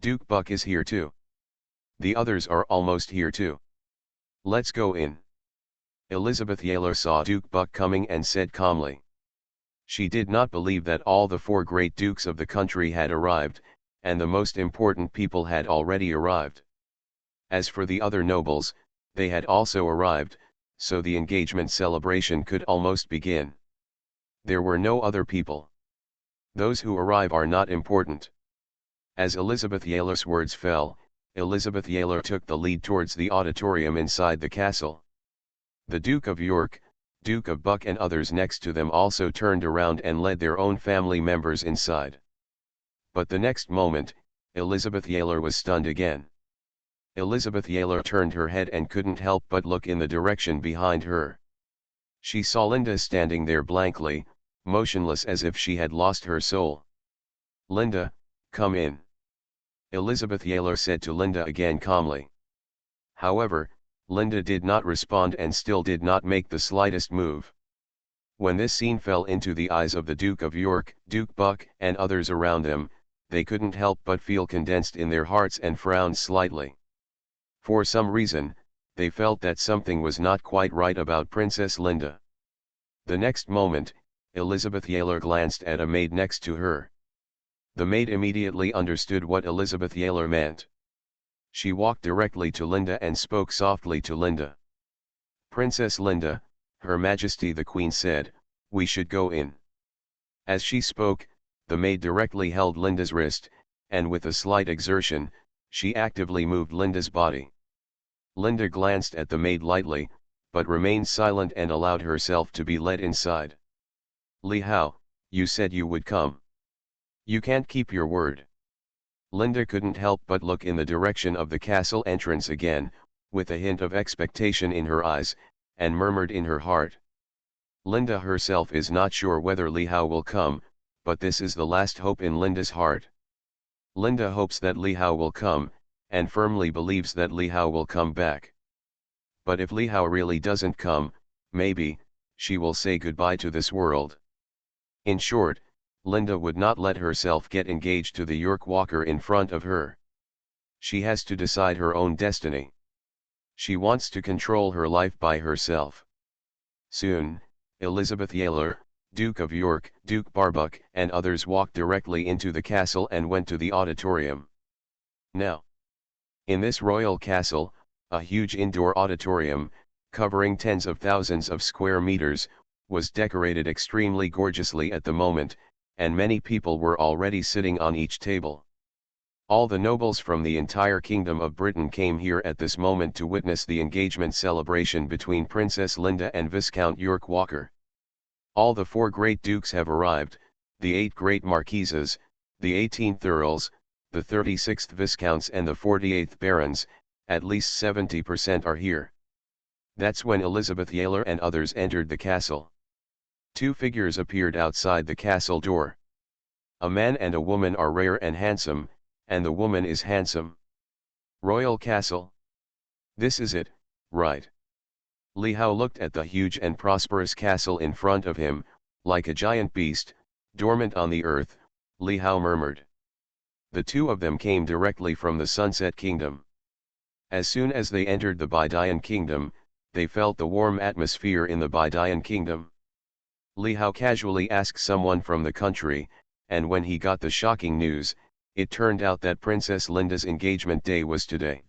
Duke Buck is here too. The others are almost here too. Let's go in. Elizabeth Yaler saw Duke Buck coming and said calmly. She did not believe that all the four great dukes of the country had arrived, and the most important people had already arrived. As for the other nobles, they had also arrived, so the engagement celebration could almost begin. There were no other people. Those who arrive are not important. As Elizabeth Yaler's words fell, Elizabeth Yaler took the lead towards the auditorium inside the castle. The Duke of York, Duke of Buck and others next to them also turned around and led their own family members inside. But the next moment, Elizabeth Yaler was stunned again. Elizabeth Yaler turned her head and couldn't help but look in the direction behind her. She saw Linda standing there blankly, motionless as if she had lost her soul. "Linda, come in," Elizabeth Yaler said to Linda again calmly. However, Linda did not respond and still did not make the slightest move. When this scene fell into the eyes of the Duke of York, Duke Buck, and others around them, they couldn't help but feel condensed in their hearts and frowned slightly. For some reason, they felt that something was not quite right about Princess Linda. The next moment, Elizabeth Yaler glanced at a maid next to her. The maid immediately understood what Elizabeth Yaler meant. She walked directly to Linda and spoke softly to Linda. "Princess Linda," Her Majesty the Queen said, "we should go in." As she spoke, the maid directly held Linda's wrist, and with a slight exertion, she actively moved Linda's body. Linda glanced at the maid lightly, but remained silent and allowed herself to be led inside. "Li Hao, you said you would come. You can't keep your word." Linda couldn't help but look in the direction of the castle entrance again, with a hint of expectation in her eyes, and murmured in her heart. Linda herself is not sure whether Li Hao will come, but this is the last hope in Linda's heart. Linda hopes that Li Hao will come, and firmly believes that Li Hao will come back. But if Li Hao really doesn't come, maybe, she will say goodbye to this world. In short, Linda would not let herself get engaged to the York walker in front of her. She has to decide her own destiny. She wants to control her life by herself. Soon, Elizabeth Yaler, Duke of York, Duke Barbuck, and others walked directly into the castle and went to the auditorium. Now, in this royal castle, a huge indoor auditorium, covering tens of thousands of square meters, was decorated extremely gorgeously at the moment, and many people were already sitting on each table. All the nobles from the entire Kingdom of Britain came here at this moment to witness the engagement celebration between Princess Linda and Viscount York Walker. All the four great dukes have arrived, the 8 great marquises, the 18th earls, the 36th viscounts and the 48th barons, at least 70% are here. That's when Elizabeth Yaler and others entered the castle. 2 figures appeared outside the castle door. A man and a woman are rare and handsome, and the woman is handsome. Royal castle? This is it, right? Li Hao looked at the huge and prosperous castle in front of him, like a giant beast, dormant on the earth. Li Hao murmured. The two of them came directly from the Sunset Kingdom. As soon as they entered the Baidian Kingdom, they felt the warm atmosphere in the Baidian Kingdom. Li Hao casually asked someone from the country, and when he got the shocking news, it turned out that Princess Linda's engagement day was today.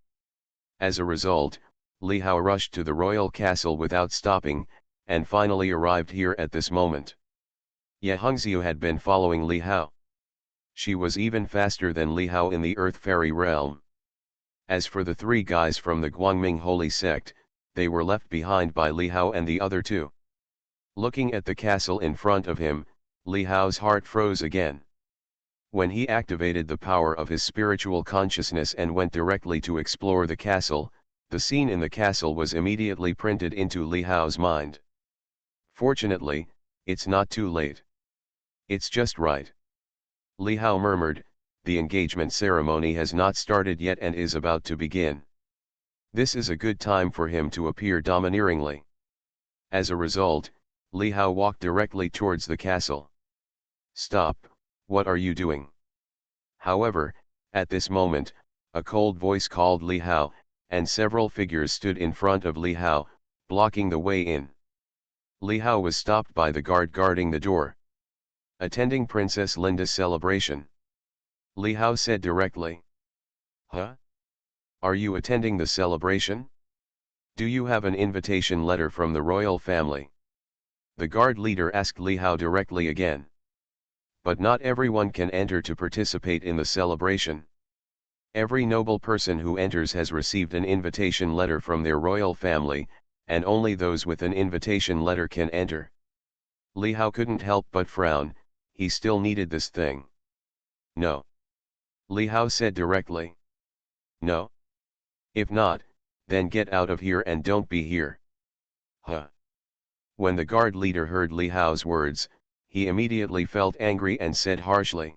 As a result, Li Hao rushed to the royal castle without stopping, and finally arrived here at this moment. Ye Hongxiu had been following Li Hao. She was even faster than Li Hao in the Earth Fairy realm. As for the 3 guys from the Guangming Holy Sect, they were left behind by Li Hao and the other 2. Looking at the castle in front of him, Li Hao's heart froze again. When he activated the power of his spiritual consciousness and went directly to explore the castle, the scene in the castle was immediately printed into Li Hao's mind. Fortunately, it's not too late. It's just right. Li Hao murmured, the engagement ceremony has not started yet and is about to begin. This is a good time for him to appear domineeringly. As a result, Li Hao walked directly towards the castle. Stop, what are you doing? However, at this moment, a cold voice called Li Hao, and several figures stood in front of Li Hao, blocking the way in. Li Hao was stopped by the guard guarding the door. Attending Princess Linda's celebration. Li Hao said directly. Huh? Are you attending the celebration? Do you have an invitation letter from the royal family? The guard leader asked Li Hao directly again. But not everyone can enter to participate in the celebration. Every noble person who enters has received an invitation letter from their royal family, and only those with an invitation letter can enter. Li Hao couldn't help but frown, he still needed this thing. No. Li Hao said directly. No? If not, then get out of here and don't be here. Huh. When the guard leader heard Li Hao's words, he immediately felt angry and said harshly.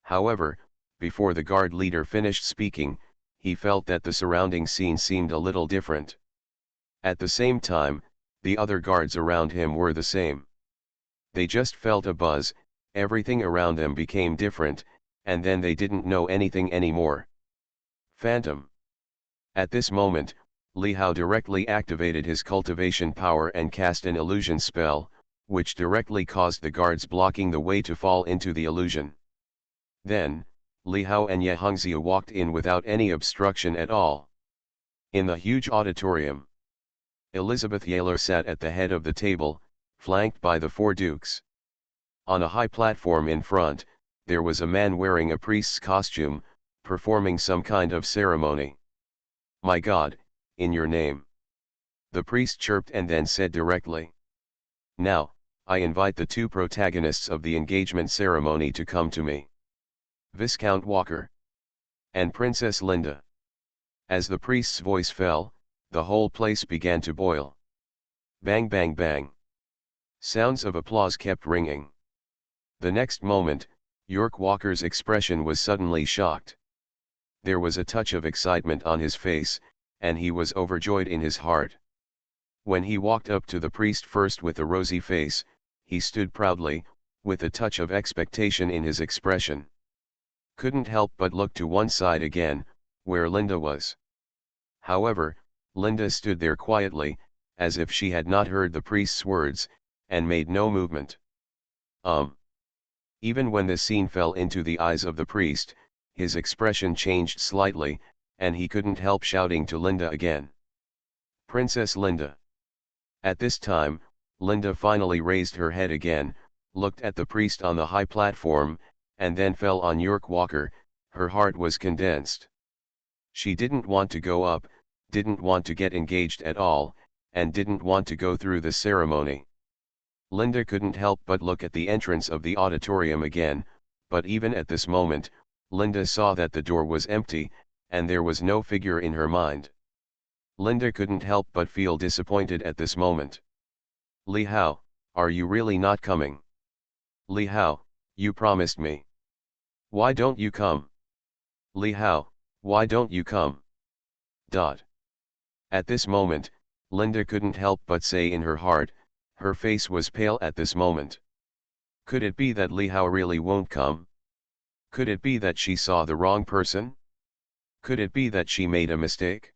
However, before the guard leader finished speaking, he felt that the surrounding scene seemed a little different. At the same time, the other guards around him were the same. They just felt a buzz, everything around them became different, and then they didn't know anything anymore. Phantom. At this moment, Li Hao directly activated his cultivation power and cast an illusion spell, which directly caused the guards blocking the way to fall into the illusion. Then, Li Hao and Ye Hongxia walked in without any obstruction at all. In the huge auditorium, Elizabeth Yaler sat at the head of the table, flanked by the four dukes. On a high platform in front, there was a man wearing a priest's costume, performing some kind of ceremony. My God, in your name. The priest chirped and then said directly. Now, I invite the two protagonists of the engagement ceremony to come to me. Viscount Walker. And Princess Linda. As the priest's voice fell, the whole place began to boil. Bang bang bang. Sounds of applause kept ringing. The next moment, York Walker's expression was suddenly shocked. There was a touch of excitement on his face, and he was overjoyed in his heart. When he walked up to the priest first with a rosy face, he stood proudly, with a touch of expectation in his expression. Couldn't help but look to one side again, where Linda was. However, Linda stood there quietly, as if she had not heard the priest's words, and made no movement. Even when the scene fell into the eyes of the priest, his expression changed slightly, and he couldn't help shouting to Linda again. Princess Linda. At this time, Linda finally raised her head again, looked at the priest on the high platform, and then fell on York Walker. Her heart was condensed. She didn't want to go up, didn't want to get engaged at all, and didn't want to go through the ceremony. Linda couldn't help but look at the entrance of the auditorium again, but even at this moment, Linda saw that the door was empty, and there was no figure in her mind. Linda couldn't help but feel disappointed at this moment. Li Hao, are you really not coming? Li Hao, you promised me. Why don't you come? Li Hao, why don't you come? At this moment, Linda couldn't help but say in her heart, her face was pale at this moment. Could it be that Li Hao really won't come? Could it be that she saw the wrong person? Could it be that she made a mistake?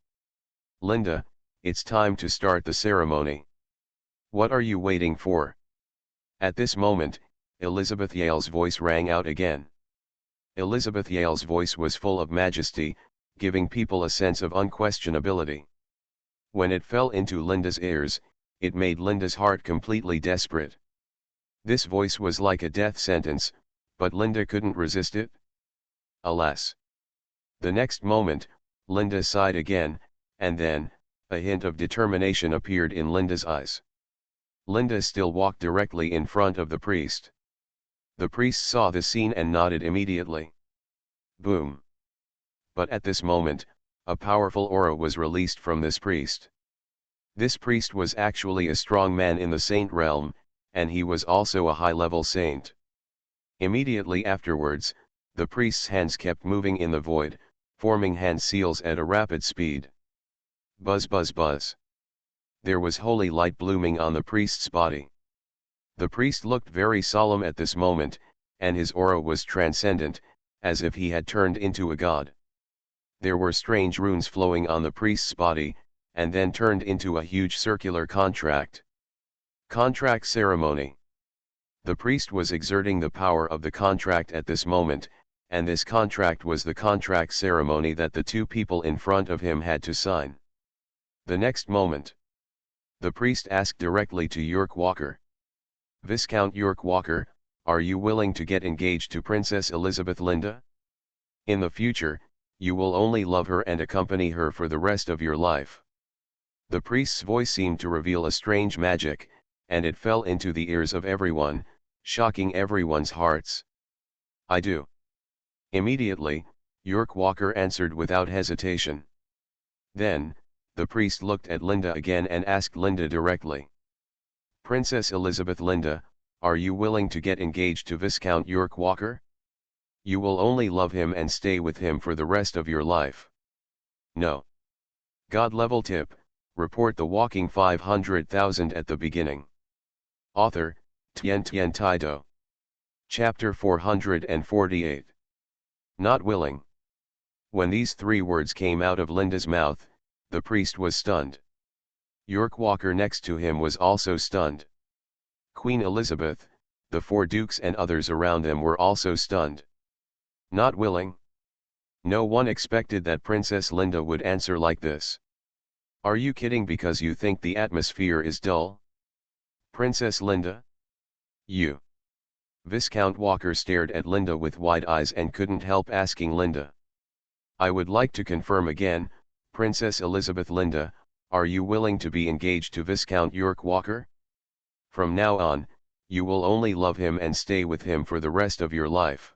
Linda, it's time to start the ceremony. What are you waiting for? At this moment, Elizabeth Yale's voice rang out again. Elizabeth Yale's voice was full of majesty, giving people a sense of unquestionability. When it fell into Linda's ears, it made Linda's heart completely desperate. This voice was like a death sentence, but Linda couldn't resist it. Alas! The next moment, Linda sighed again, and then, a hint of determination appeared in Linda's eyes. Linda still walked directly in front of the priest. The priest saw the scene and nodded immediately. Boom! But at this moment, a powerful aura was released from this priest. This priest was actually a strong man in the saint realm, and he was also a high-level saint. Immediately afterwards, the priest's hands kept moving in the void, forming hand seals at a rapid speed. Buzz buzz buzz. There was holy light blooming on the priest's body. The priest looked very solemn at this moment, and his aura was transcendent, as if he had turned into a god. There were strange runes flowing on the priest's body, and then turned into a huge circular contract. Contract ceremony. The priest was exerting the power of the contract at this moment, and this contract was the contract ceremony that the two people in front of him had to sign. The next moment, the priest asked directly to York Walker. "Viscount York Walker, are you willing to get engaged to Princess Elizabeth Linda? In the future, you will only love her and accompany her for the rest of your life." The priest's voice seemed to reveal a strange magic, and it fell into the ears of everyone, shocking everyone's hearts. "I do." Immediately, York Walker answered without hesitation. Then, the priest looked at Linda again and asked Linda directly. "Princess Elizabeth Linda, are you willing to get engaged to Viscount York Walker? You will only love him and stay with him for the rest of your life." "No." God level tip, report the walking 500,000 at the beginning. Author, Tien Tien Taido. Chapter 448. Not willing. When these three words came out of Linda's mouth, the priest was stunned. York Walker next to him was also stunned. Queen Elizabeth, the four dukes and others around them were also stunned. Not willing? No one expected that Princess Linda would answer like this. Are you kidding because you think the atmosphere is dull? Princess Linda? You. Viscount Walker stared at Linda with wide eyes and couldn't help asking Linda. I would like to confirm again, Princess Elizabeth Linda, are you willing to be engaged to Viscount York Walker? From now on, you will only love him and stay with him for the rest of your life.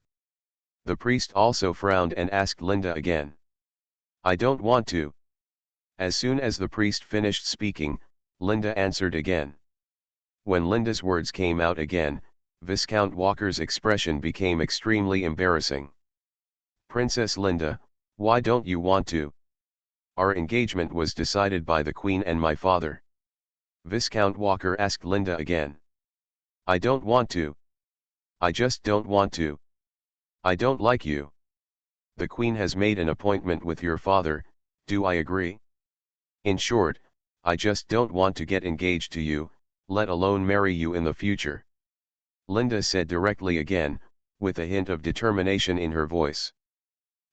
The priest also frowned and asked Linda again. I don't want to. As soon as the priest finished speaking, Linda answered again. When Linda's words came out again, Viscount Walker's expression became extremely embarrassing. Princess Linda, why don't you want to? Our engagement was decided by the Queen and my father. Viscount Walker asked Linda again. I don't want to. I just don't want to. I don't like you. The Queen has made an appointment with your father, do I agree? In short, I just don't want to get engaged to you, let alone marry you in the future. Linda said directly again, with a hint of determination in her voice.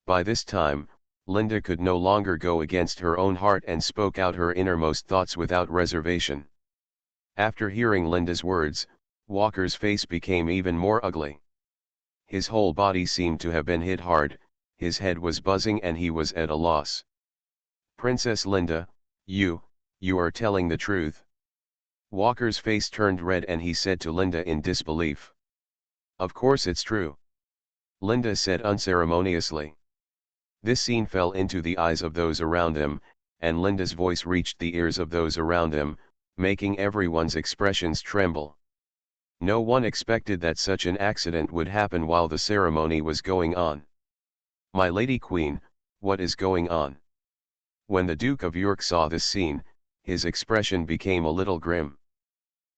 By this time, Linda could no longer go against her own heart and spoke out her innermost thoughts without reservation. After hearing Linda's words, Walker's face became even more ugly. His whole body seemed to have been hit hard, his head was buzzing and he was at a loss. Princess Linda, you are telling the truth. Walker's face turned red and he said to Linda in disbelief. Of course it's true. Linda said unceremoniously. This scene fell into the eyes of those around them, and Linda's voice reached the ears of those around them, making everyone's expressions tremble. No one expected that such an accident would happen while the ceremony was going on. My Lady Queen, what is going on? When the Duke of York saw this scene, his expression became a little grim.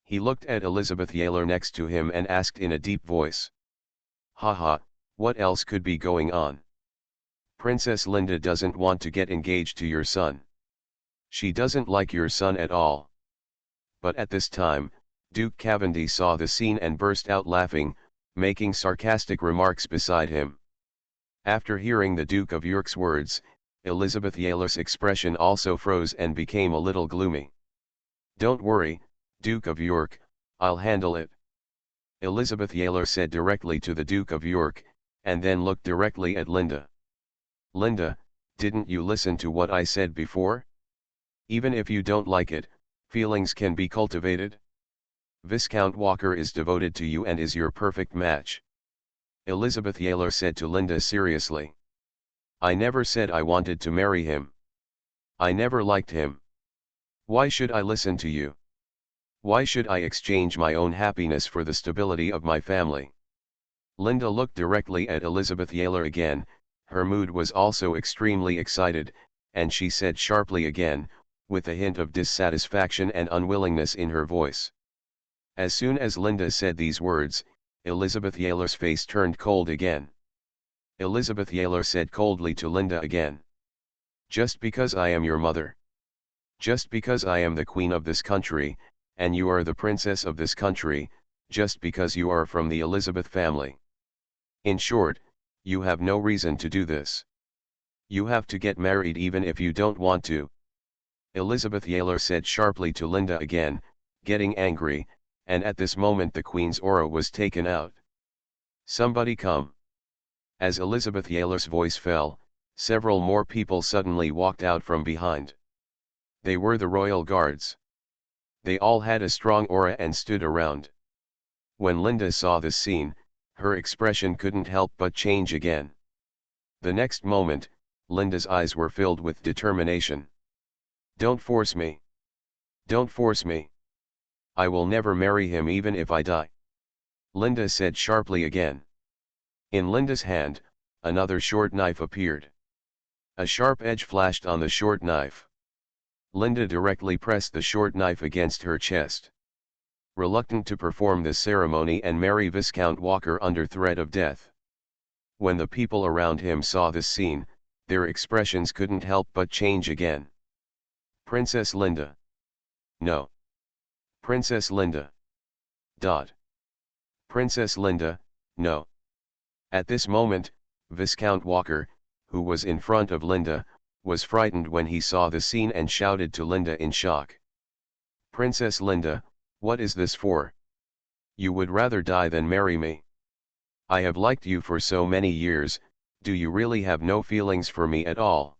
He looked at Elizabeth Yaler next to him and asked in a deep voice. Haha, what else could be going on? Princess Linda doesn't want to get engaged to your son. She doesn't like your son at all. But at this time, Duke Cavendish saw the scene and burst out laughing, making sarcastic remarks beside him. After hearing the Duke of York's words, Elizabeth Yaler's expression also froze and became a little gloomy. Don't worry, Duke of York, I'll handle it. Elizabeth Yaler said directly to the Duke of York, and then looked directly at Linda. Linda, didn't you listen to what I said before? Even if you don't like it, feelings can be cultivated. Viscount Walker is devoted to you and is your perfect match. Elizabeth Yaler said to Linda seriously. I never said I wanted to marry him. I never liked him. Why should I listen to you? Why should I exchange my own happiness for the stability of my family? Linda looked directly at Elizabeth Yaler again, her mood was also extremely excited, and she said sharply again, with a hint of dissatisfaction and unwillingness in her voice. As soon as Linda said these words, Elizabeth Yaler's face turned cold again. Elizabeth Yaler said coldly to Linda again. Just because I am your mother. Just because I am the queen of this country, and you are the princess of this country, just because you are from the Elizabeth family. In short, you have no reason to do this. You have to get married even if you don't want to. Elizabeth Yaler said sharply to Linda again, getting angry, and at this moment the queen's aura was taken out. Somebody come. As Elizabeth Yaler's voice fell, several more people suddenly walked out from behind. They were the royal guards. They all had a strong aura and stood around. When Linda saw this scene, her expression couldn't help but change again. The next moment, Linda's eyes were filled with determination. Don't force me. Don't force me. I will never marry him even if I die. Linda said sharply again. In Linda's hand, another short knife appeared. A sharp edge flashed on the short knife. Linda directly pressed the short knife against her chest. Reluctant to perform this ceremony and marry Viscount Walker under threat of death. When the people around him saw this scene, their expressions couldn't help but change again. Princess Linda. No. Princess Linda. Princess Linda, no. At this moment, Viscount Walker, who was in front of Linda, was frightened when he saw the scene and shouted to Linda in shock. Princess Linda, what is this for? You would rather die than marry me. I have liked you for so many years, do you really have no feelings for me at all?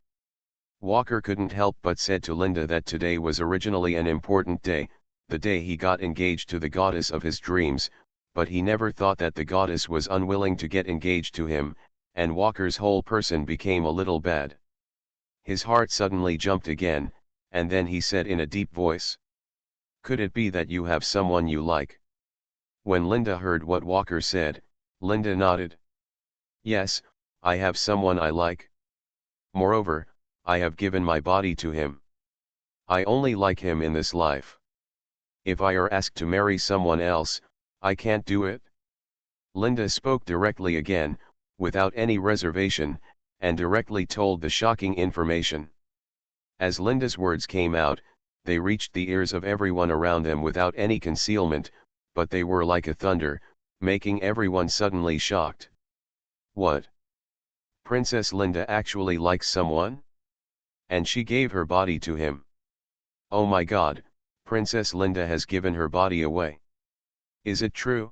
Walker couldn't help but said to Linda that today was originally an important day, the day he got engaged to the goddess of his dreams, but he never thought that the goddess was unwilling to get engaged to him, and Walker's whole person became a little bad. His heart suddenly jumped again, and then he said in a deep voice. Could it be that you have someone you like? When Linda heard what Walker said, Linda nodded. Yes, I have someone I like. Moreover, I have given my body to him. I only like him in this life. If I are asked to marry someone else, I can't do it. Linda spoke directly again, without any reservation, and directly told the shocking information. As Linda's words came out, they reached the ears of everyone around them without any concealment, but they were like a thunder, making everyone suddenly shocked. What? Princess Linda actually likes someone? And she gave her body to him. Oh my God, Princess Linda has given her body away. Is it true?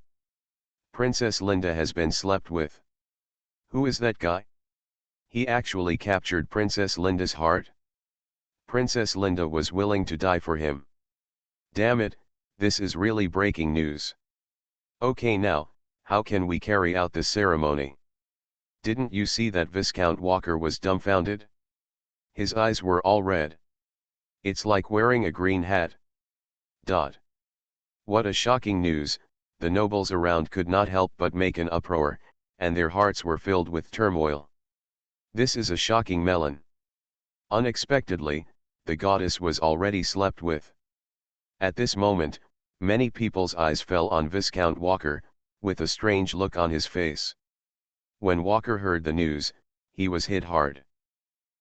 Princess Linda has been slept with. Who is that guy? He actually captured Princess Linda's heart? Princess Linda was willing to die for him. Damn it, this is really breaking news. Okay now, how can we carry out this ceremony? Didn't you see that Viscount Walker was dumbfounded? His eyes were all red. It's like wearing a green hat. What a shocking news, the nobles around could not help but make an uproar, and their hearts were filled with turmoil. This is a shocking melon. Unexpectedly, the goddess was already slept with. At this moment, many people's eyes fell on Viscount Walker, with a strange look on his face. When Walker heard the news, he was hit hard.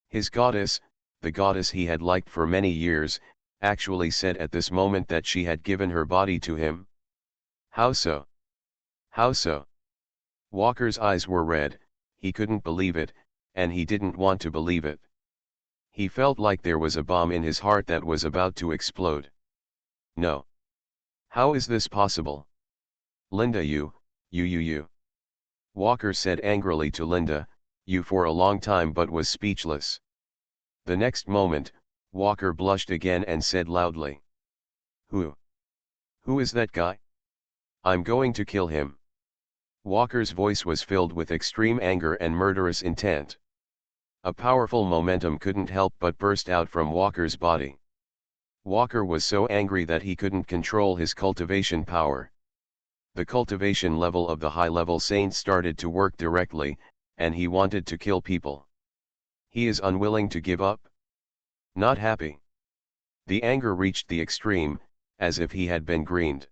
His goddess, the goddess he had liked for many years, actually said at this moment that she had given her body to him. How so? How so? Walker's eyes were red, he couldn't believe it, and he didn't want to believe it. He felt like there was a bomb in his heart that was about to explode. No. How is this possible? Linda, you. Walker said angrily to Linda, you for a long time but was speechless. The next moment, Walker blushed again and said loudly. Who? Who is that guy? I'm going to kill him. Walker's voice was filled with extreme anger and murderous intent. A powerful momentum couldn't help but burst out from Walker's body. Walker was so angry that he couldn't control his cultivation power. The cultivation level of the high-level saint started to work directly, and he wanted to kill people. He is unwilling to give up. Not happy. The anger reached the extreme, as if he had been greened.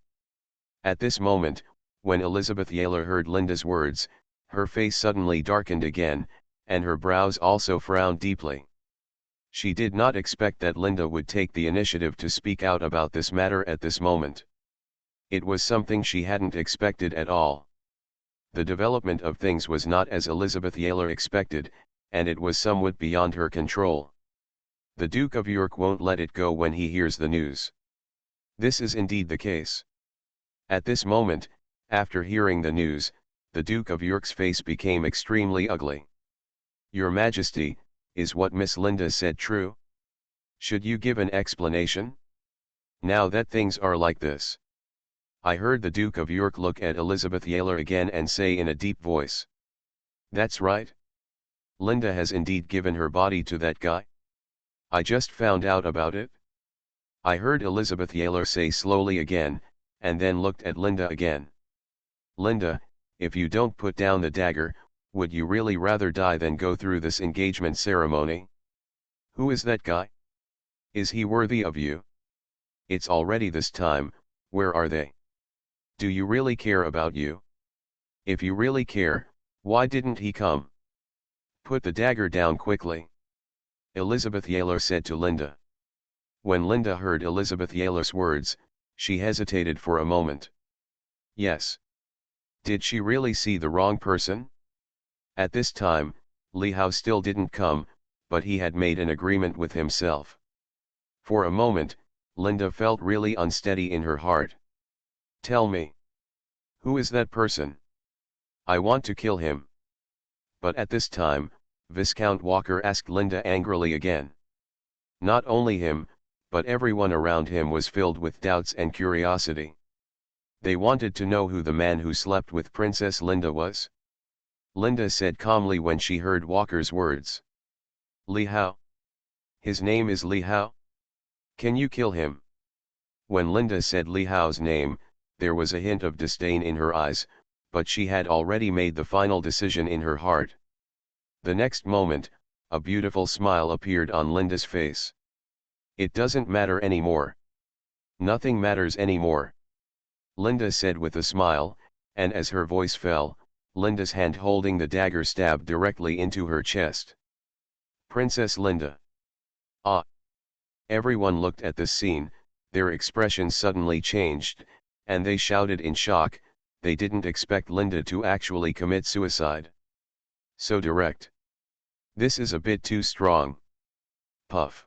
At this moment, when Elizabeth Yaler heard Linda's words, her face suddenly darkened again, and her brows also frowned deeply. She did not expect that Linda would take the initiative to speak out about this matter at this moment. It was something she hadn't expected at all. The development of things was not as Elizabeth Yaler expected, and it was somewhat beyond her control. The Duke of York won't let it go when he hears the news. This is indeed the case. At this moment, after hearing the news, the Duke of York's face became extremely ugly. "Your Majesty, is what Miss Linda said true? Should you give an explanation? Now that things are like this." I heard the Duke of York look at Elizabeth Yaler again and say in a deep voice, "That's right. Linda has indeed given her body to that guy. I just found out about it." I heard Elizabeth Yaler say slowly again, and then looked at Linda again. "Linda, if you don't put down the dagger, would you really rather die than go through this engagement ceremony? Who is that guy? Is he worthy of you? It's already this time, where are they? Do you really care about you? If you really care, why didn't he come? Put the dagger down quickly," Elizabeth Yaler said to Linda. When Linda heard Elizabeth Yaler's words, she hesitated for a moment. Yes. Did she really see the wrong person? At this time, Li Hao still didn't come, but he had made an agreement with himself. For a moment, Linda felt really unsteady in her heart. "Tell me. Who is that person? I want to kill him." But at this time, Viscount Walker asked Linda angrily again. Not only him, but everyone around him was filled with doubts and curiosity. They wanted to know who the man who slept with Princess Linda was. Linda said calmly when she heard Walker's words. "Li Hao. His name is Li Hao? Can you kill him?" When Linda said Li Hao's name, there was a hint of disdain in her eyes, but she had already made the final decision in her heart. The next moment, a beautiful smile appeared on Linda's face. "It doesn't matter anymore. Nothing matters anymore," Linda said with a smile, and as her voice fell, Linda's hand holding the dagger stabbed directly into her chest. "Princess Linda." Ah! Everyone looked at this scene, their expressions suddenly changed, and they shouted in shock. They didn't expect Linda to actually commit suicide. So direct. This is a bit too strong. Puff.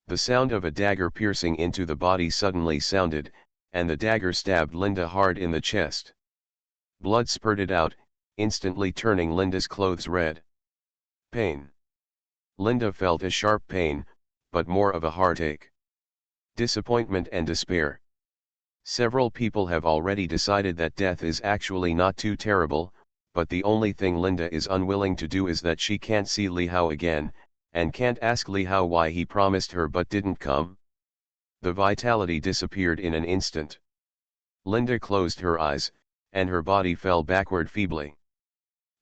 The sound of a dagger piercing into the body suddenly sounded, and the dagger stabbed Linda hard in the chest. Blood spurted out, instantly turning Linda's clothes red. Pain. Linda felt a sharp pain, but more of a heartache. Disappointment and despair. Several people have already decided that death is actually not too terrible, but the only thing Linda is unwilling to do is that she can't see Li Hao again, and can't ask Li Hao why he promised her but didn't come. The vitality disappeared in an instant. Linda closed her eyes, and her body fell backward feebly.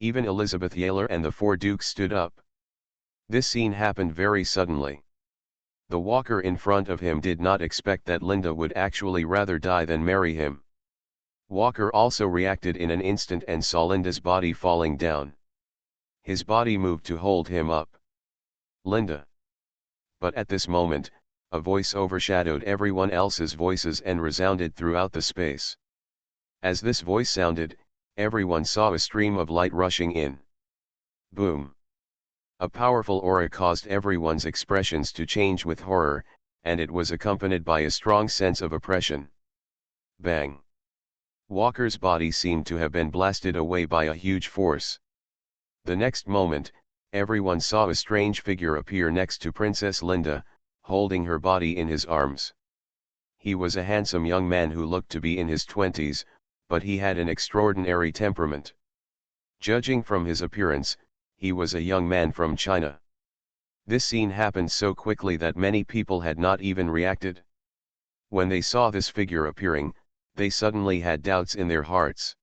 Even Elizabeth Yaler and the four dukes stood up. This scene happened very suddenly. The walker in front of him did not expect that Linda would actually rather die than marry him. Walker also reacted in an instant and saw Linda's body falling down. His body moved to hold him up. "Linda." But at this moment, a voice overshadowed everyone else's voices and resounded throughout the space. As this voice sounded, everyone saw a stream of light rushing in. Boom. A powerful aura caused everyone's expressions to change with horror, and it was accompanied by a strong sense of oppression. Bang. Walker's body seemed to have been blasted away by a huge force. The next moment, everyone saw a strange figure appear next to Princess Linda, holding her body in his arms. He was a handsome young man who looked to be in his 20s, but he had an extraordinary temperament. Judging from his appearance, he was a young man from China. This scene happened so quickly that many people had not even reacted. When they saw this figure appearing, they suddenly had doubts in their hearts.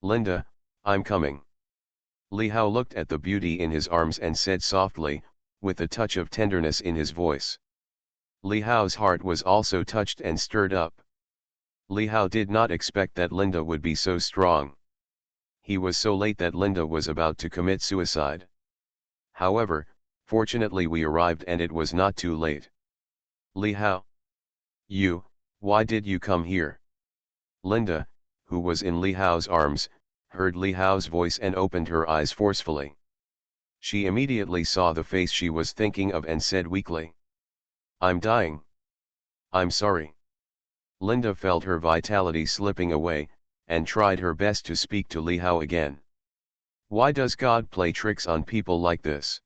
"Linda, I'm coming." Li Hao looked at the beauty in his arms and said softly, with a touch of tenderness in his voice. Li Hao's heart was also touched and stirred up. Li Hao did not expect that Linda would be so strong. He was so late that Linda was about to commit suicide. However, Fortunately we arrived and it was not too late. Li Hao. Why did you come here? Linda, who was in Li Hao's arms, heard Li Hao's voice and opened her eyes forcefully. She immediately saw the face she was thinking of and said weakly, "I'm dying. I'm sorry." Linda felt her vitality slipping away, and tried her best to speak to Li Hao again. Why does God play tricks on people like this?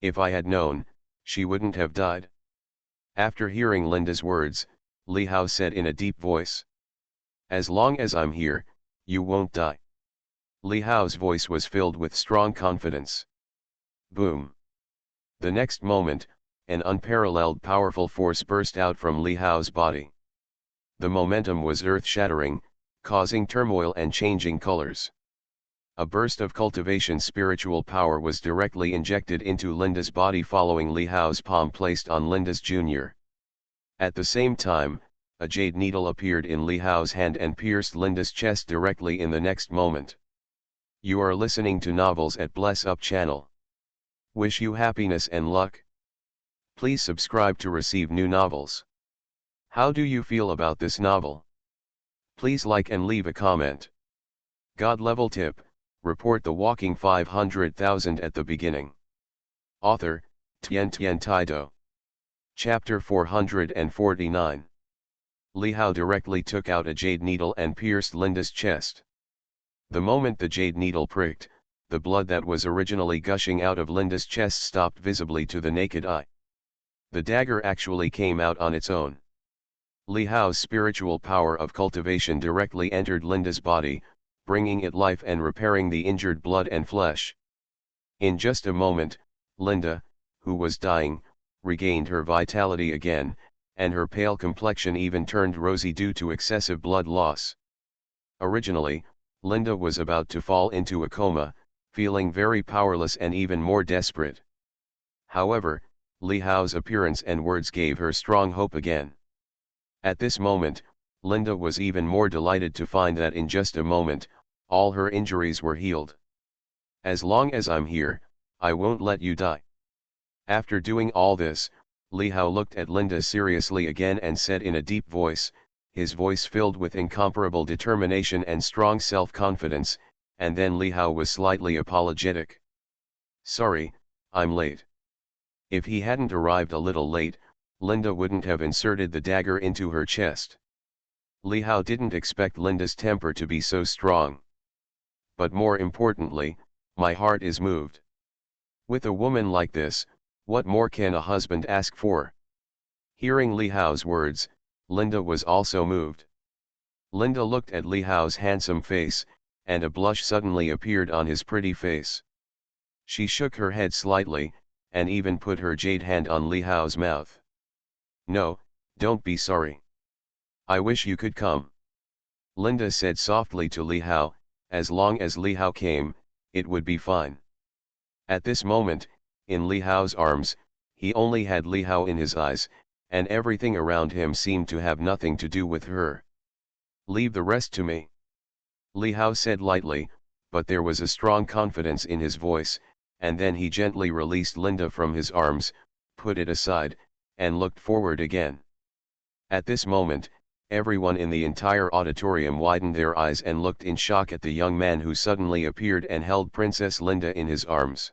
If I had known, she wouldn't have died. After hearing Linda's words, Li Hao said in a deep voice, "As long as I'm here, you won't die." Li Hao's voice was filled with strong confidence. Boom. The next moment, an unparalleled powerful force burst out from Li Hao's body. The momentum was earth-shattering, causing turmoil and changing colors. A burst of cultivation spiritual power was directly injected into Linda's body following Li Hao's palm placed on Linda's Jr. At the same time, a jade needle appeared in Li Hao's hand and pierced Linda's chest directly in the next moment. You are listening to Novels at Bless Up channel. Wish you happiness and luck. Please subscribe to receive new novels. How do you feel about this novel? Please like and leave a comment. God level tip, report the walking 500,000 at the beginning. Author, Tien Tien Taido. Chapter 449. Li Hao directly took out a jade needle and pierced Linda's chest. The moment the jade needle pricked, the blood that was originally gushing out of Linda's chest stopped visibly to the naked eye. The dagger actually came out on its own. Li Hao's spiritual power of cultivation directly entered Linda's body, bringing it life and repairing the injured blood and flesh. In just a moment, Linda, who was dying, regained her vitality again, and her pale complexion even turned rosy due to excessive blood loss. Originally, Linda was about to fall into a coma, feeling very powerless and even more desperate. However, Li Hao's appearance and words gave her strong hope again. At this moment, Linda was even more delighted to find that in just a moment, all her injuries were healed. As long as I'm here, I won't let you die. After doing all this, Li Hao looked at Linda seriously again and said in a deep voice, his voice filled with incomparable determination and strong self-confidence, and then Li Hao was slightly apologetic. Sorry, I'm late. If he hadn't arrived a little late, Linda wouldn't have inserted the dagger into her chest. Li Hao didn't expect Linda's temper to be so strong. But more importantly, my heart is moved. With a woman like this, what more can a husband ask for? Hearing Li Hao's words, Linda was also moved. Linda looked at Li Hao's handsome face, and a blush suddenly appeared on his pretty face. She shook her head slightly, and even put her jade hand on Li Hao's mouth. No, don't be sorry. I wish you could come. Linda said softly to Li Hao, as long as Li Hao came, it would be fine. At this moment, in Li Hao's arms, he only had Li Hao in his eyes, and everything around him seemed to have nothing to do with her. Leave the rest to me. Li Hao said lightly, but there was a strong confidence in his voice, and then he gently released Linda from his arms, put it aside, and looked forward again. At this moment, everyone in the entire auditorium widened their eyes and looked in shock at the young man who suddenly appeared and held Princess Linda in his arms.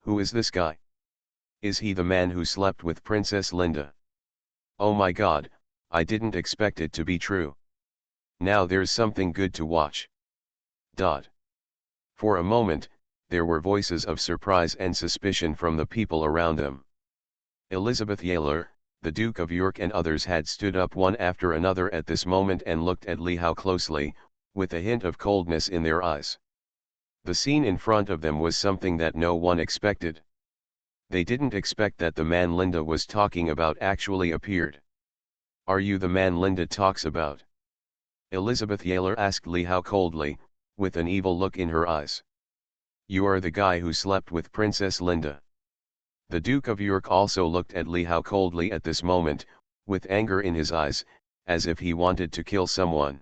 Who is this guy? Is he the man who slept with Princess Linda? Oh my God, I didn't expect it to be true. Now there's something good to watch. For a moment, there were voices of surprise and suspicion from the people around them. Elizabeth Yaler, the Duke of York and others had stood up one after another at this moment and looked at Li Hao closely, with a hint of coldness in their eyes. The scene in front of them was something that no one expected. They didn't expect that the man Linda was talking about actually appeared. Are you the man Linda talks about? Elizabeth Yaler asked Li Hao coldly, with an evil look in her eyes. You are the guy who slept with Princess Linda. The Duke of York also looked at Li Hao coldly at this moment, with anger in his eyes, as if he wanted to kill someone.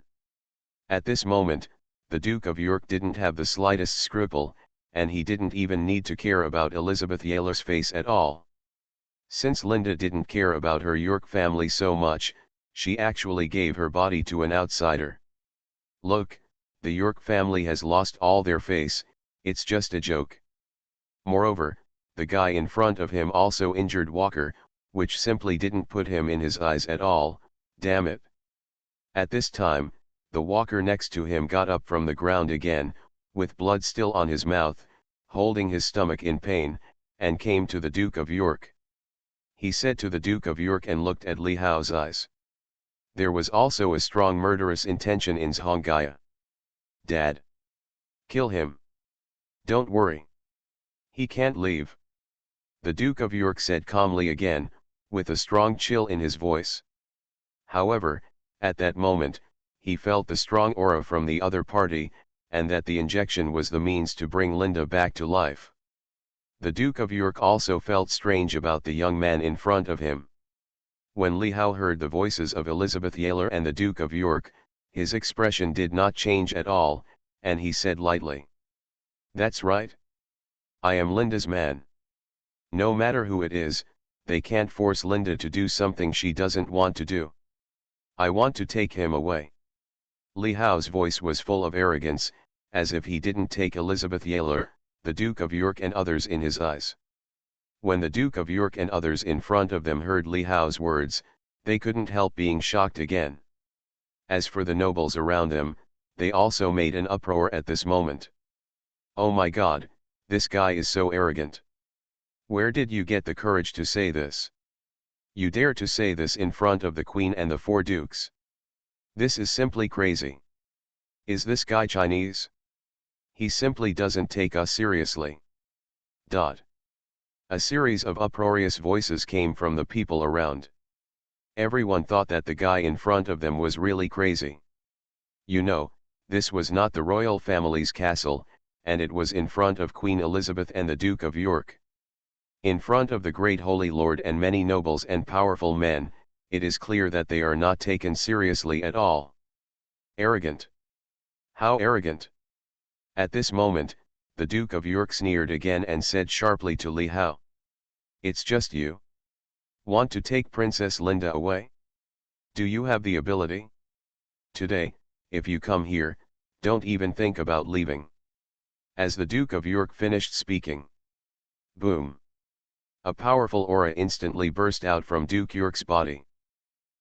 At this moment, the Duke of York didn't have the slightest scruple, and he didn't even need to care about Elizabeth Yale's face at all. Since Linda didn't care about her York family so much, she actually gave her body to an outsider. Look, the York family has lost all their face, it's just a joke. Moreover, the guy in front of him also injured Walker, which simply didn't put him in his eyes at all, damn it. At this time, the walker next to him got up from the ground again, with blood still on his mouth, holding his stomach in pain, and came to the Duke of York. He said to the Duke of York and looked at Li Hao's eyes. There was also a strong murderous intention in Zhongaya. Dad. Kill him. Don't worry. He can't leave. The Duke of York said calmly again, with a strong chill in his voice. However, at that moment, he felt the strong aura from the other party, and that the injection was the means to bring Linda back to life. The Duke of York also felt strange about the young man in front of him. When Li Hao heard the voices of Elizabeth Yale and the Duke of York, his expression did not change at all, and he said lightly, "That's right. I am Linda's man. No matter who it is, they can't force Linda to do something she doesn't want to do. I want to take him away." Li Hao's voice was full of arrogance, as if he didn't take Elizabeth Yale, the Duke of York and others in his eyes. When the Duke of York and others in front of them heard Li Hao's words, they couldn't help being shocked again. As for the nobles around them, they also made an uproar at this moment. "Oh my God, this guy is so arrogant. Where did you get the courage to say this? You dare to say this in front of the Queen and the 4 dukes? This is simply crazy. Is this guy Chinese? He simply doesn't take us seriously." A series of uproarious voices came from the people around. Everyone thought that the guy in front of them was really crazy. You know, this was not the royal family's castle, and it was in front of Queen Elizabeth and the Duke of York. In front of the great holy lord and many nobles and powerful men, it is clear that they are not taken seriously at all. Arrogant. How arrogant! At this moment, the Duke of York sneered again and said sharply to Li Hao, "It's just you. Want to take Princess Linda away? Do you have the ability? Today, if you come here, don't even think about leaving." As the Duke of York finished speaking, boom! A powerful aura instantly burst out from Duke York's body.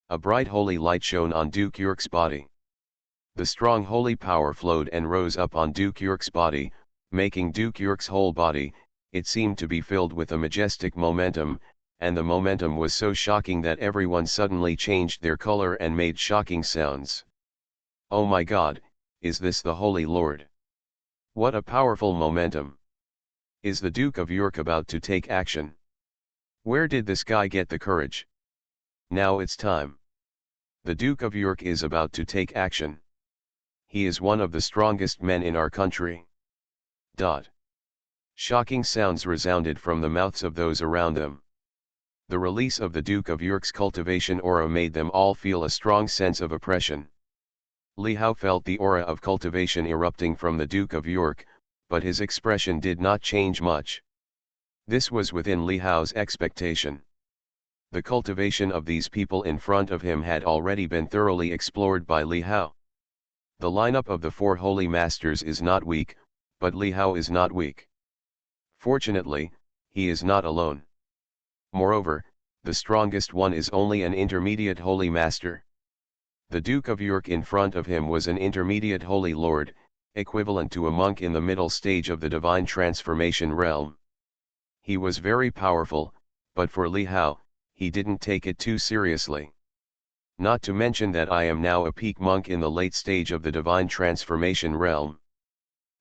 A bright holy light shone on Duke York's body. The strong holy power flowed and rose up on Duke York's body, making Duke York's whole body, it seemed to be filled with a majestic momentum, and the momentum was so shocking that everyone suddenly changed their color and made shocking sounds. "Oh my God, is this the Holy Lord? What a powerful momentum! Is the Duke of York about to take action? Where did this guy get the courage? Now it's time. The Duke of York is about to take action. He is one of the strongest men in our country." Shocking sounds resounded from the mouths of those around them. The release of the Duke of York's cultivation aura made them all feel a strong sense of oppression. Li Hao felt the aura of cultivation erupting from the Duke of York, but his expression did not change much. This was within Li Hao's expectation. The cultivation of these people in front of him had already been thoroughly explored by Li Hao. The lineup of the 4 holy masters is not weak, but Li Hao is not weak. Fortunately, he is not alone. Moreover, the strongest one is only an intermediate holy master. The Duke of York in front of him was an intermediate holy lord, equivalent to a monk in the middle stage of the divine transformation realm. He was very powerful, but for Li Hao, he didn't take it too seriously. Not to mention that I am now a peak monk in the late stage of the divine transformation realm.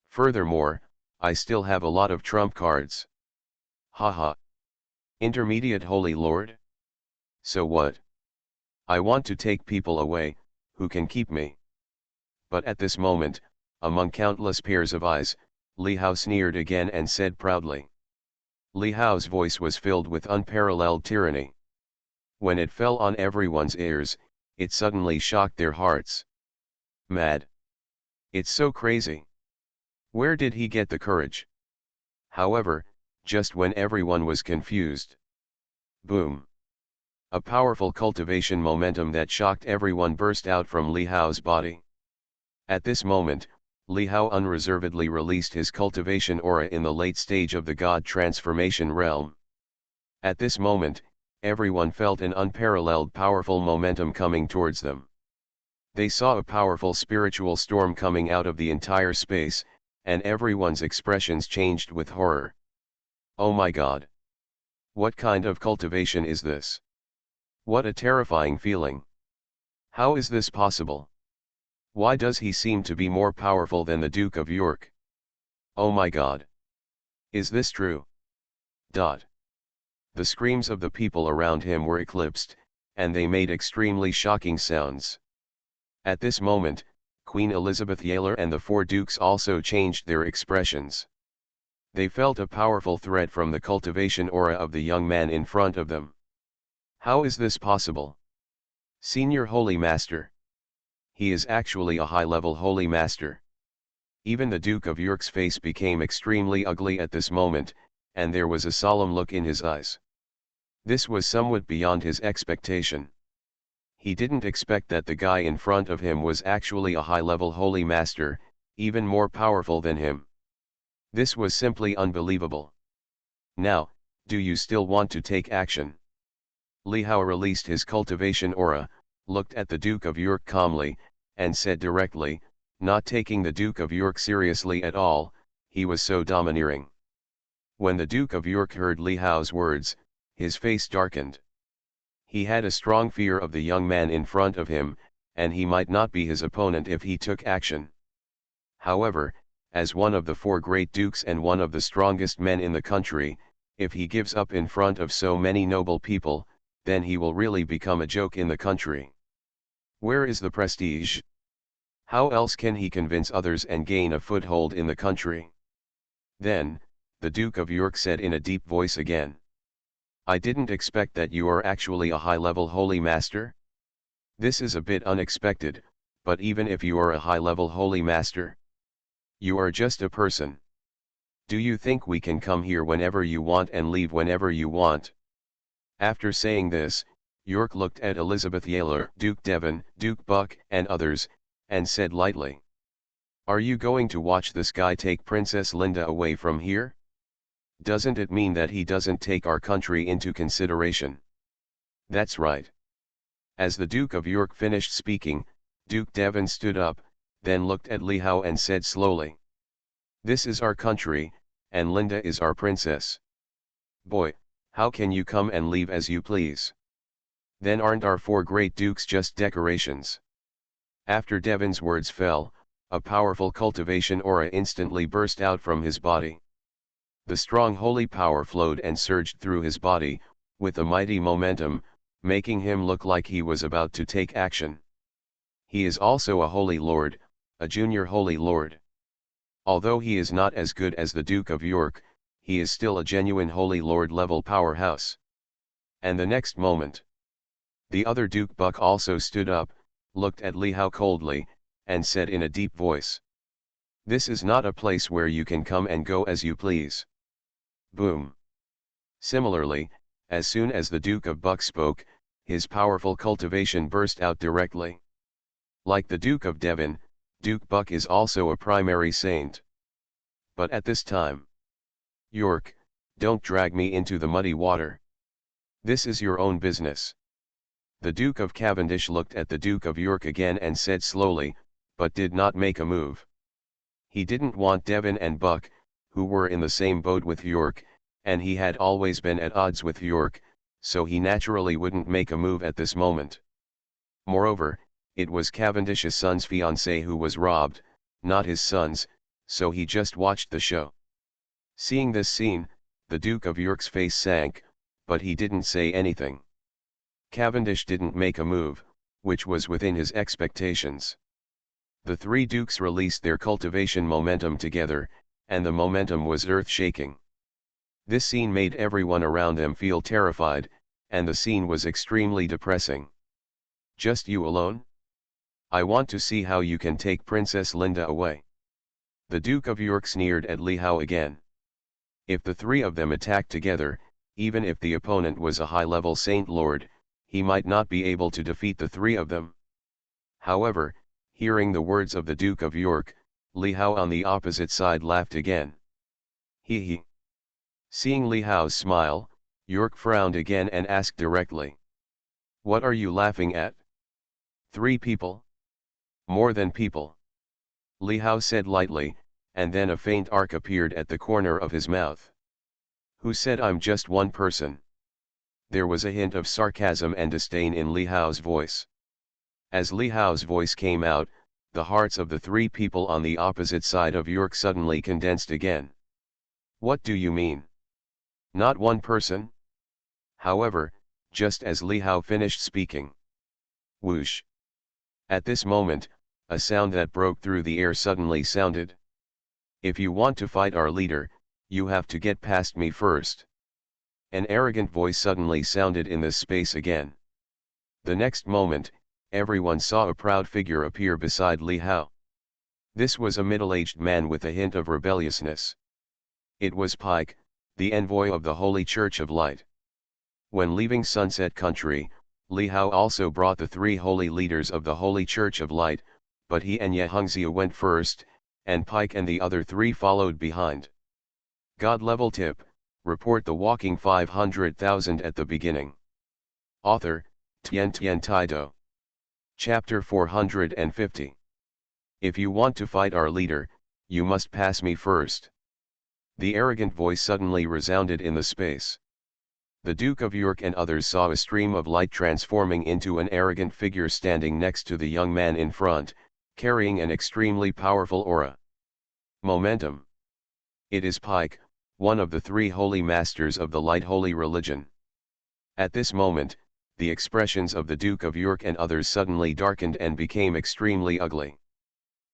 Furthermore, I still have a lot of trump cards. Haha. Intermediate Holy Lord? So what? I want to take people away, who can keep me? But at this moment, among countless pairs of eyes, Li Hao sneered again and said proudly. Li Hao's voice was filled with unparalleled tyranny. When it fell on everyone's ears, it suddenly shocked their hearts. Mad. It's so crazy. Where did he get the courage? However, just when everyone was confused. Boom! A powerful cultivation momentum that shocked everyone burst out from Li Hao's body. At this moment, Li Hao unreservedly released his cultivation aura in the late stage of the God transformation realm. At this moment, everyone felt an unparalleled powerful momentum coming towards them. They saw a powerful spiritual storm coming out of the entire space, and everyone's expressions changed with horror. Oh my God! What kind of cultivation is this? What a terrifying feeling! How is this possible? Why does he seem to be more powerful than the Duke of York? Oh my God! Is this true? The screams of the people around him were eclipsed, and they made extremely shocking sounds. At this moment, Queen Elizabeth Yaler and the four dukes also changed their expressions. They felt a powerful threat from the cultivation aura of the young man in front of them. How is this possible? Senior Holy Master. He is actually a high-level Holy Master. Even the Duke of York's face became extremely ugly at this moment, and there was a solemn look in his eyes. This was somewhat beyond his expectation. He didn't expect that the guy in front of him was actually a high-level Holy Master, even more powerful than him. This was simply unbelievable. Now, do you still want to take action? Li Hao released his cultivation aura, looked at the Duke of York calmly, and said directly, not taking the Duke of York seriously at all, he was so domineering. When the Duke of York heard Li Hao's words, his face darkened. He had a strong fear of the young man in front of him, and he might not be his opponent if he took action. However, as one of the four great dukes and one of the strongest men in the country, if he gives up in front of so many noble people, then he will really become a joke in the country. Where is the prestige? How else can he convince others and gain a foothold in the country? Then, the Duke of York said in a deep voice again. I didn't expect that you are actually a high-level Holy Master. This is a bit unexpected, but even if you are a high-level Holy Master, you are just a person. Do you think we can come here whenever you want and leave whenever you want? After saying this, York looked at Elizabeth Yaler, Duke Devon, Duke Buck, and others, and said lightly. Are you going to watch this guy take Princess Linda away from here? Doesn't it mean that he doesn't take our country into consideration? That's right. As the Duke of York finished speaking, Duke Devon stood up, then looked at Li Hao and said slowly. This is our country, and Linda is our princess. Boy, how can you come and leave as you please? Then aren't our four great dukes just decorations? After Devon's words fell, a powerful cultivation aura instantly burst out from his body. The strong holy power flowed and surged through his body, with a mighty momentum, making him look like he was about to take action. He is also a holy lord, a junior holy lord. Although he is not as good as the Duke of York, he is still a genuine holy lord level powerhouse. And the next moment, the other Duke Buck also stood up, looked at Li Hao coldly, and said in a deep voice. This is not a place where you can come and go as you please. Boom. Similarly, as soon as the Duke of Buck spoke, his powerful cultivation burst out directly. Like the Duke of Devon, Duke Buck is also a primary saint. But at this time, York, don't drag me into the muddy water. This is your own business. The Duke of Cavendish looked at the Duke of York again and said slowly, but did not make a move. He didn't want Devon and Buck, who were in the same boat with York, and he had always been at odds with York, so he naturally wouldn't make a move at this moment. Moreover, it was Cavendish's son's fiancée who was robbed, not his son's, so he just watched the show. Seeing this scene, the Duke of York's face sank, but he didn't say anything. Cavendish didn't make a move, which was within his expectations. The three dukes released their cultivation momentum together, and the momentum was earth-shaking. This scene made everyone around them feel terrified, and the scene was extremely depressing. Just you alone? I want to see how you can take Princess Linda away. The Duke of York sneered at Li Hao again. If the three of them attacked together, even if the opponent was a high-level Saint Lord, he might not be able to defeat the three of them. However, hearing the words of the Duke of York, Li Hao on the opposite side laughed again. He. Seeing Li Hao's smile, York frowned again and asked directly. What are you laughing at? 3 people? More than people. Li Hao said lightly, and then a faint arc appeared at the corner of his mouth. Who said I'm just one person? There was a hint of sarcasm and disdain in Li Hao's voice. As Li Hao's voice came out, the hearts of the 3 people on the opposite side of York suddenly condensed again. What do you mean? Not one person? However, just as Li Hao finished speaking. Whoosh! At this moment, a sound that broke through the air suddenly sounded. If you want to fight our leader, you have to get past me first. An arrogant voice suddenly sounded in this space again. The next moment, everyone saw a proud figure appear beside Li Hao. This was a middle-aged man with a hint of rebelliousness. It was Pike, the envoy of the Holy Church of Light. When leaving Sunset Country, Li Hao also brought the 3 holy leaders of the Holy Church of Light, but he and Ye Hongxia went first, and Pike and the other 3 followed behind. God level tip, report the walking 500,000 at the beginning. Author, Tian Tian Taido. Chapter 450. If you want to fight our leader, you must pass me first. The arrogant voice suddenly resounded in the space. The Duke of York and others saw a stream of light transforming into an arrogant figure standing next to the young man in front, carrying an extremely powerful aura. Momentum. It is Pike, one of the 3 holy masters of the light holy religion. At this moment, the expressions of the Duke of York and others suddenly darkened and became extremely ugly.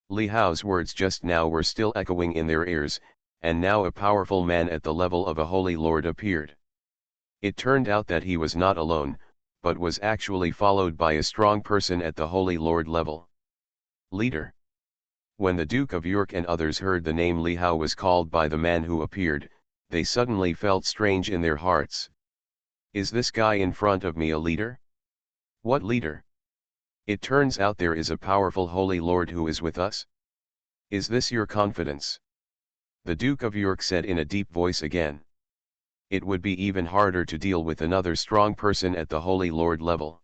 Li Hao's words just now were still echoing in their ears, and now a powerful man at the level of a holy lord appeared. It turned out that he was not alone, but was actually followed by a strong person at the holy lord level. Leader. When the Duke of York and others heard the name Li Hao was called by the man who appeared, they suddenly felt strange in their hearts. Is this guy in front of me a leader? What leader? It turns out there is a powerful holy lord who is with us. Is this your confidence? The Duke of York said in a deep voice again. It would be even harder to deal with another strong person at the Holy Lord level.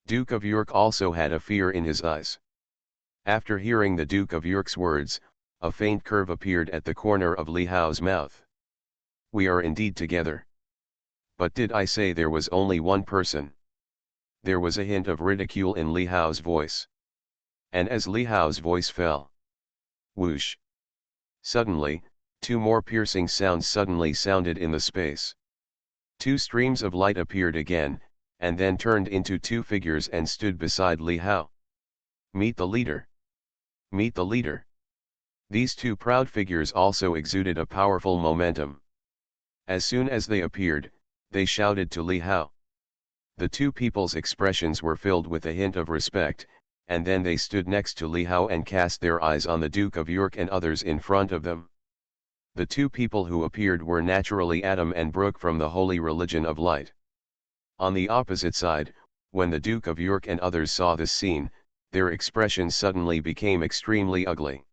Duke of York also had a fear in his eyes. After hearing the Duke of York's words, a faint curve appeared at the corner of Li Hao's mouth. We are indeed together. But did I say there was only one person? There was a hint of ridicule in Li Hao's voice. And as Li Hao's voice fell. Whoosh! Suddenly, 2 more piercing sounds suddenly sounded in the space. 2 streams of light appeared again, and then turned into 2 figures and stood beside Li Hao. Meet the leader. Meet the leader. These 2 proud figures also exuded a powerful momentum. As soon as they appeared, they shouted to Li Hao. The 2 people's expressions were filled with a hint of respect, and then they stood next to Li Hao and cast their eyes on the Duke of York and others in front of them. The 2 people who appeared were naturally Adam and Brooke from the Holy Religion of Light. On the opposite side, when the Duke of York and others saw this scene, their expressions suddenly became extremely ugly.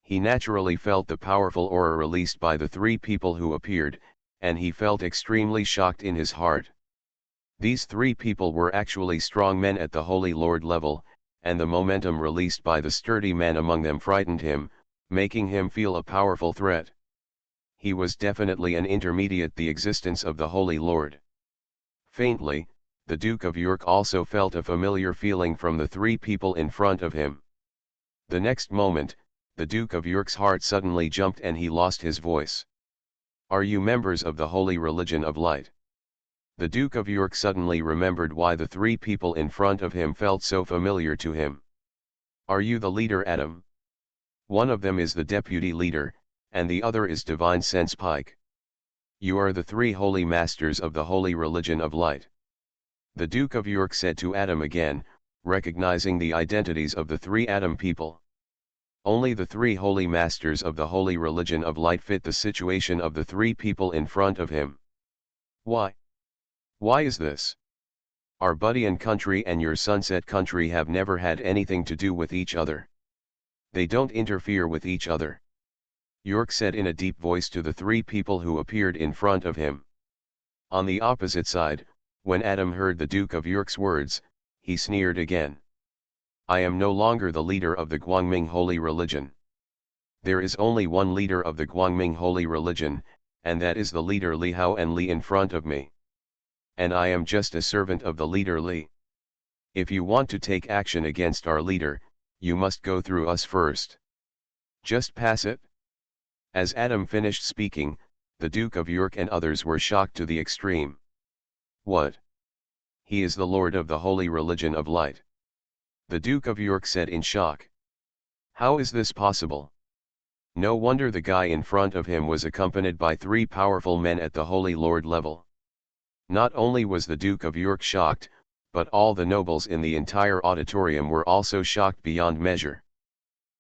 He naturally felt the powerful aura released by the 3 people who appeared, and he felt extremely shocked in his heart. These 3 people were actually strong men at the Holy Lord level, and the momentum released by the sturdy man among them frightened him, making him feel a powerful threat. He was definitely an intermediate the existence of the Holy Lord. Faintly, the Duke of York also felt a familiar feeling from the 3 people in front of him. The next moment, the Duke of York's heart suddenly jumped and he lost his voice. Are you members of the Holy Religion of Light? The Duke of York suddenly remembered why the 3 people in front of him felt so familiar to him. Are you the leader, Adam? One of them is the deputy leader, and the other is Divine Sense Pike. You are the 3 holy masters of the Holy Religion of Light. The Duke of York said to Adam again, recognizing the identities of the 3 Adam people. Only the three holy masters of the holy religion of light fit the situation of the three people in front of him. Why? Why is this? Our buddy and country and your sunset country have never had anything to do with each other. They don't interfere with each other. York said in a deep voice to the three people who appeared in front of him. On the opposite side, when Adam heard the Duke of York's words, he sneered again. I am no longer the leader of the Guangming holy religion. There is only one leader of the Guangming holy religion, and that is the leader Li Hao and Li in front of me. And I am just a servant of the leader Li. If you want to take action against our leader, you must go through us first. Just pass it. As Adam finished speaking, the Duke of York and others were shocked to the extreme. What? He is the Lord of the holy religion of light. The Duke of York said in shock. How is this possible? No wonder the guy in front of him was accompanied by three powerful men at the Holy Lord level. Not only was the Duke of York shocked, but all the nobles in the entire auditorium were also shocked beyond measure.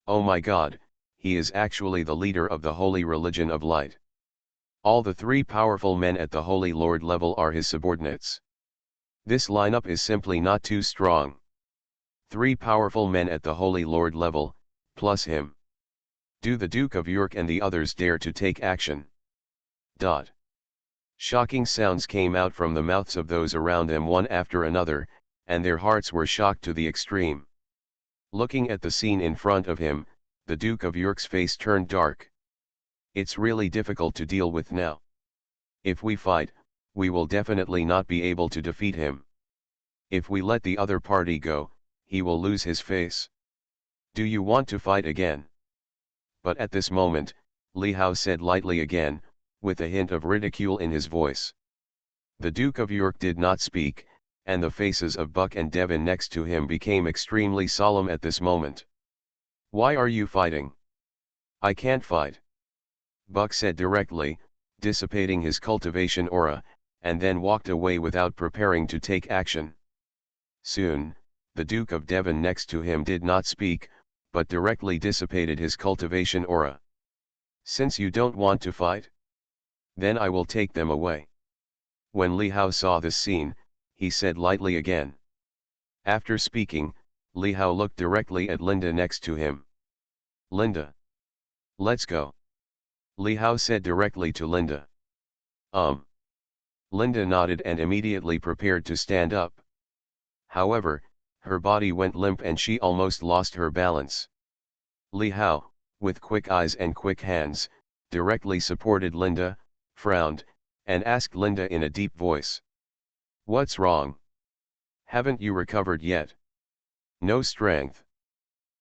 Oh my God, he is actually the leader of the holy religion of light. All the three powerful men at the Holy Lord level are his subordinates. This lineup is simply not too strong. Three powerful men at the Holy Lord level, plus him. Do the Duke of York and the others dare to take action? Shocking sounds came out from the mouths of those around them one after another, and their hearts were shocked to the extreme. Looking at the scene in front of him, the Duke of York's face turned dark. It's really difficult to deal with now. If we fight, we will definitely not be able to defeat him. If we let the other party go, he will lose his face. Do you want to fight again? But at this moment, Li Hao said lightly again, with a hint of ridicule in his voice. The Duke of York did not speak, and the faces of Buck and Devon next to him became extremely solemn at this moment. Why are you fighting? I can't fight. Buck said directly, dissipating his cultivation aura, and then walked away without preparing to take action. Soon, the Duke of Devon next to him did not speak, but directly dissipated his cultivation aura. Since you don't want to fight, then I will take them away. When Li Hao saw this scene, he said lightly again. After speaking, Li Hao looked directly at Linda next to him. Linda. Let's go. Li Hao said directly to Linda. Linda nodded and immediately prepared to stand up. However, her body went limp and she almost lost her balance. Li Hao, with quick eyes and quick hands, directly supported Linda, frowned, and asked Linda in a deep voice. What's wrong? Haven't you recovered yet? No strength.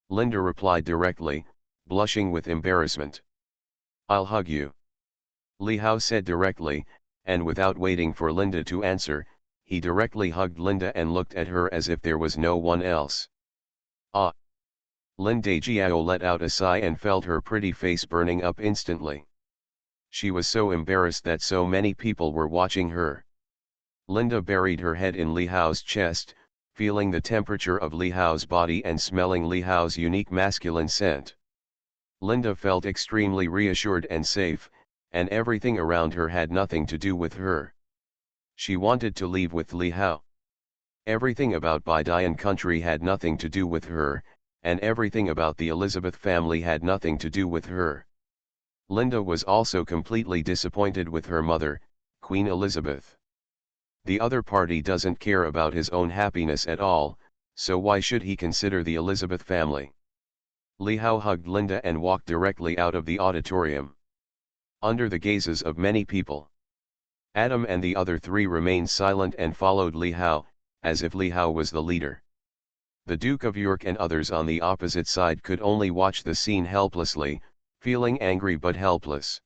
Linda replied directly, blushing with embarrassment. I'll hug you. Li Hao said directly, and without waiting for Linda to answer, he directly hugged Linda and looked at her as if there was no one else. Ah! Linda Jiao let out a sigh and felt her pretty face burning up instantly. She was so embarrassed that so many people were watching her. Linda buried her head in Li Hao's chest, feeling the temperature of Li Hao's body and smelling Li Hao's unique masculine scent. Linda felt extremely reassured and safe, and everything around her had nothing to do with her. She wanted to leave with Li Hao. Everything about Baidian country had nothing to do with her, and everything about the Elizabeth family had nothing to do with her. Linda was also completely disappointed with her mother, Queen Elizabeth. The other party doesn't care about his own happiness at all, so why should he consider the Elizabeth family? Li Hao hugged Linda and walked directly out of the auditorium. Under the gazes of many people, Adam and the other three remained silent and followed Li Hao, as if Li Hao was the leader. The Duke of York and others on the opposite side could only watch the scene helplessly, feeling angry but helpless.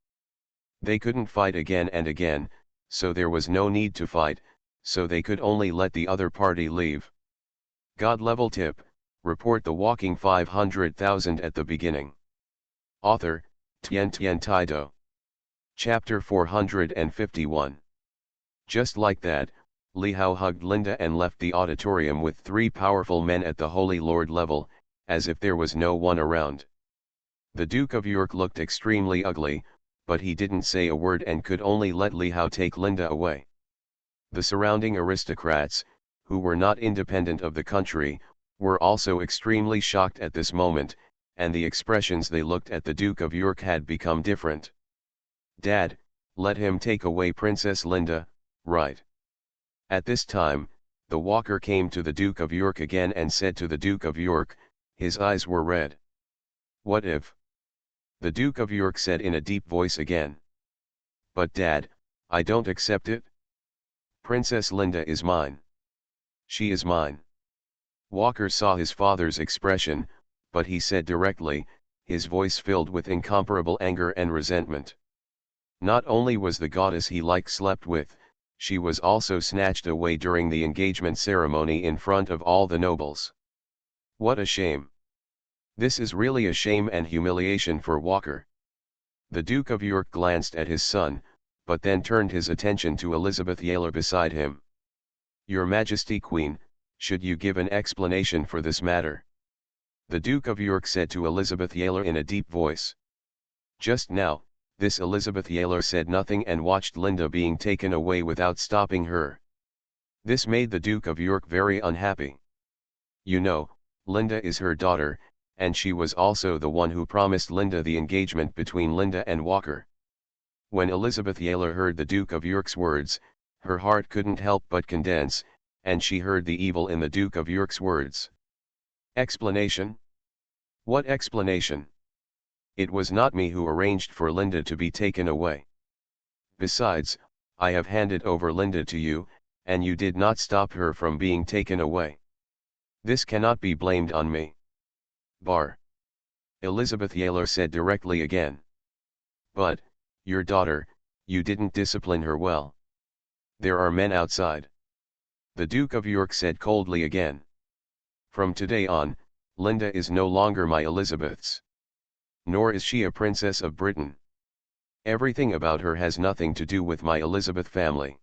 They couldn't fight again and again, so there was no need to fight, so they could only let the other party leave. God level tip, report the walking 500,000 at the beginning. Author, Tian Tian Taido. Chapter 451. Just like that, Li Hao hugged Linda and left the auditorium with three powerful men at the Holy Lord level, as if there was no one around. The Duke of York looked extremely ugly, but he didn't say a word and could only let Li Hao take Linda away. The surrounding aristocrats, who were not independent of the country, were also extremely shocked at this moment, and the expressions they looked at the Duke of York had become different. "Dad, let him take away Princess Linda, right?" At this time, the walker came to the Duke of York again and said to the Duke of York, his eyes were red. "What if?" The Duke of York said in a deep voice again. "But Dad, I don't accept it. Princess Linda is mine. She is mine." Walker saw his father's expression, but he said directly, his voice filled with incomparable anger and resentment. Not only was the goddess he liked slept with, she was also snatched away during the engagement ceremony in front of all the nobles. What a shame! This is really a shame and humiliation for Walker. The Duke of York glanced at his son, but then turned his attention to Elizabeth Yaler beside him. "Your Majesty Queen, should you give an explanation for this matter?" the Duke of York said to Elizabeth Yaler in a deep voice. Just now, this Elizabeth Yaler said nothing and watched Linda being taken away without stopping her. This made the Duke of York very unhappy. You know, Linda is her daughter, and she was also the one who promised Linda the engagement between Linda and Walker. When Elizabeth Yaler heard the Duke of York's words, her heart couldn't help but condense, and she heard the evil in the Duke of York's words. Explanation? What explanation? It was not me who arranged for Linda to be taken away. Besides, I have handed over Linda to you, and you did not stop her from being taken away. This cannot be blamed on me. Bar. Elizabeth Yaler said directly again. But, your daughter, you didn't discipline her well. There are men outside. The Duke of York said coldly again. From today on, Linda is no longer my Elizabeth's. Nor is she a princess of Britain. Everything about her has nothing to do with my Elizabeth family.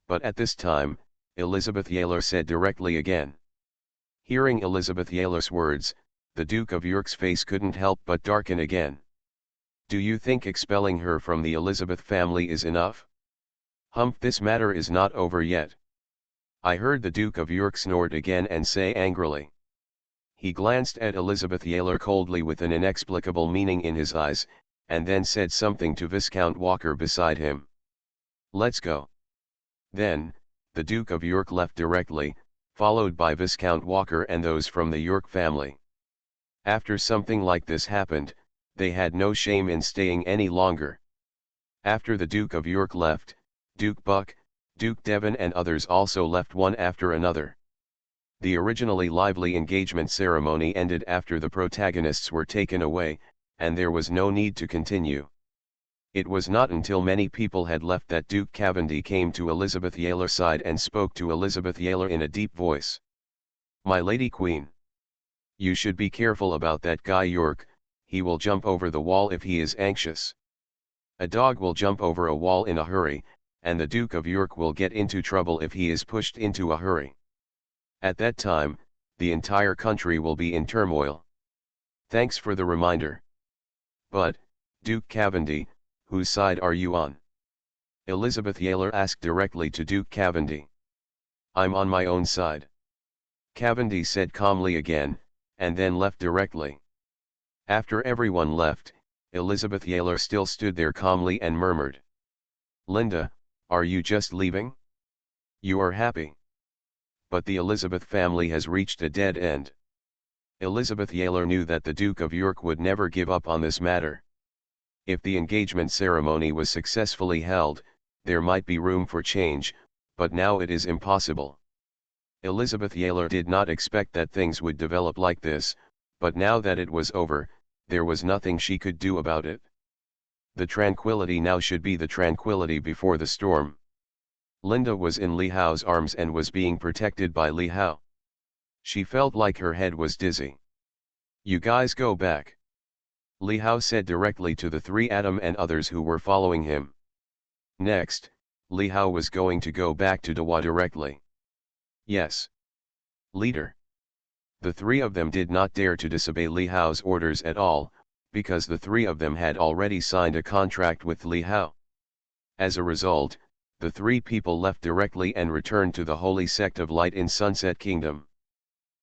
But at this time, Elizabeth Yaler said directly again. Hearing Elizabeth Yaler's words, the Duke of York's face couldn't help but darken again. Do you think expelling her from the Elizabeth family is enough? Humph, this matter is not over yet. I heard the Duke of York snort again and say angrily. He glanced at Elizabeth Yaler coldly with an inexplicable meaning in his eyes, and then said something to Viscount Walker beside him. Let's go. Then, the Duke of York left directly, followed by Viscount Walker and those from the York family. After something like this happened, they had no shame in staying any longer. After the Duke of York left, Duke Buck, Duke Devon and others also left one after another. The originally lively engagement ceremony ended after the protagonists were taken away, and there was no need to continue. It was not until many people had left that Duke Cavendish came to Elizabeth Yaler's side and spoke to Elizabeth Yaler in a deep voice. My Lady Queen. You should be careful about that guy York, he will jump over the wall if he is anxious. A dog will jump over a wall in a hurry, and the Duke of York will get into trouble if he is pushed into a hurry. At that time, the entire country will be in turmoil. Thanks for the reminder. But, Duke Cavendish, whose side are you on? Elizabeth Yaler asked directly to Duke Cavendish. I'm on my own side. Cavendish said calmly again, and then left directly. After everyone left, Elizabeth Yaler still stood there calmly and murmured. Linda, are you just leaving? You are happy. But the Elizabeth family has reached a dead end. Elizabeth Yaler knew that the Duke of York would never give up on this matter. If the engagement ceremony was successfully held, there might be room for change, but now it is impossible. Elizabeth Yaler did not expect that things would develop like this, but now that it was over, there was nothing she could do about it. The tranquility now should be the tranquility before the storm. Linda was in Li Hao's arms and was being protected by Li Hao. She felt like her head was dizzy. You guys go back. Li Hao said directly to the three Adam and others who were following him. Next, Li Hao was going to go back to Dawa directly. Yes. Leader. The three of them did not dare to disobey Li Hao's orders at all, because the three of them had already signed a contract with Li Hao. As a result, the three people left directly and returned to the holy sect of light in Sunset Kingdom.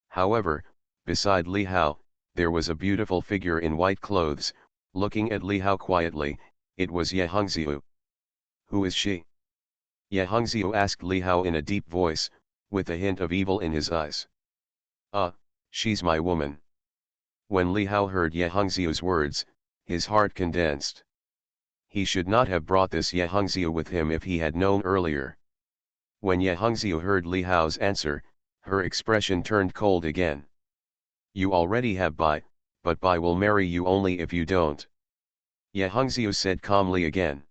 However, beside Li Hao, there was a beautiful figure in white clothes, looking at Li Hao quietly. It was Ye Hongxiu. Who is she? Ye Hongxiu asked Li Hao in a deep voice, with a hint of evil in his eyes. She's my woman. When Li Hao heard Ye Hongxiu's words, his heart condensed. He should not have brought this Ye Hongxiu with him if he had known earlier. When Ye Hongxiu heard Li Hao's answer, her expression turned cold again. You already have Bai, but Bai will marry you only if you don't. Ye Hongxiu said calmly again.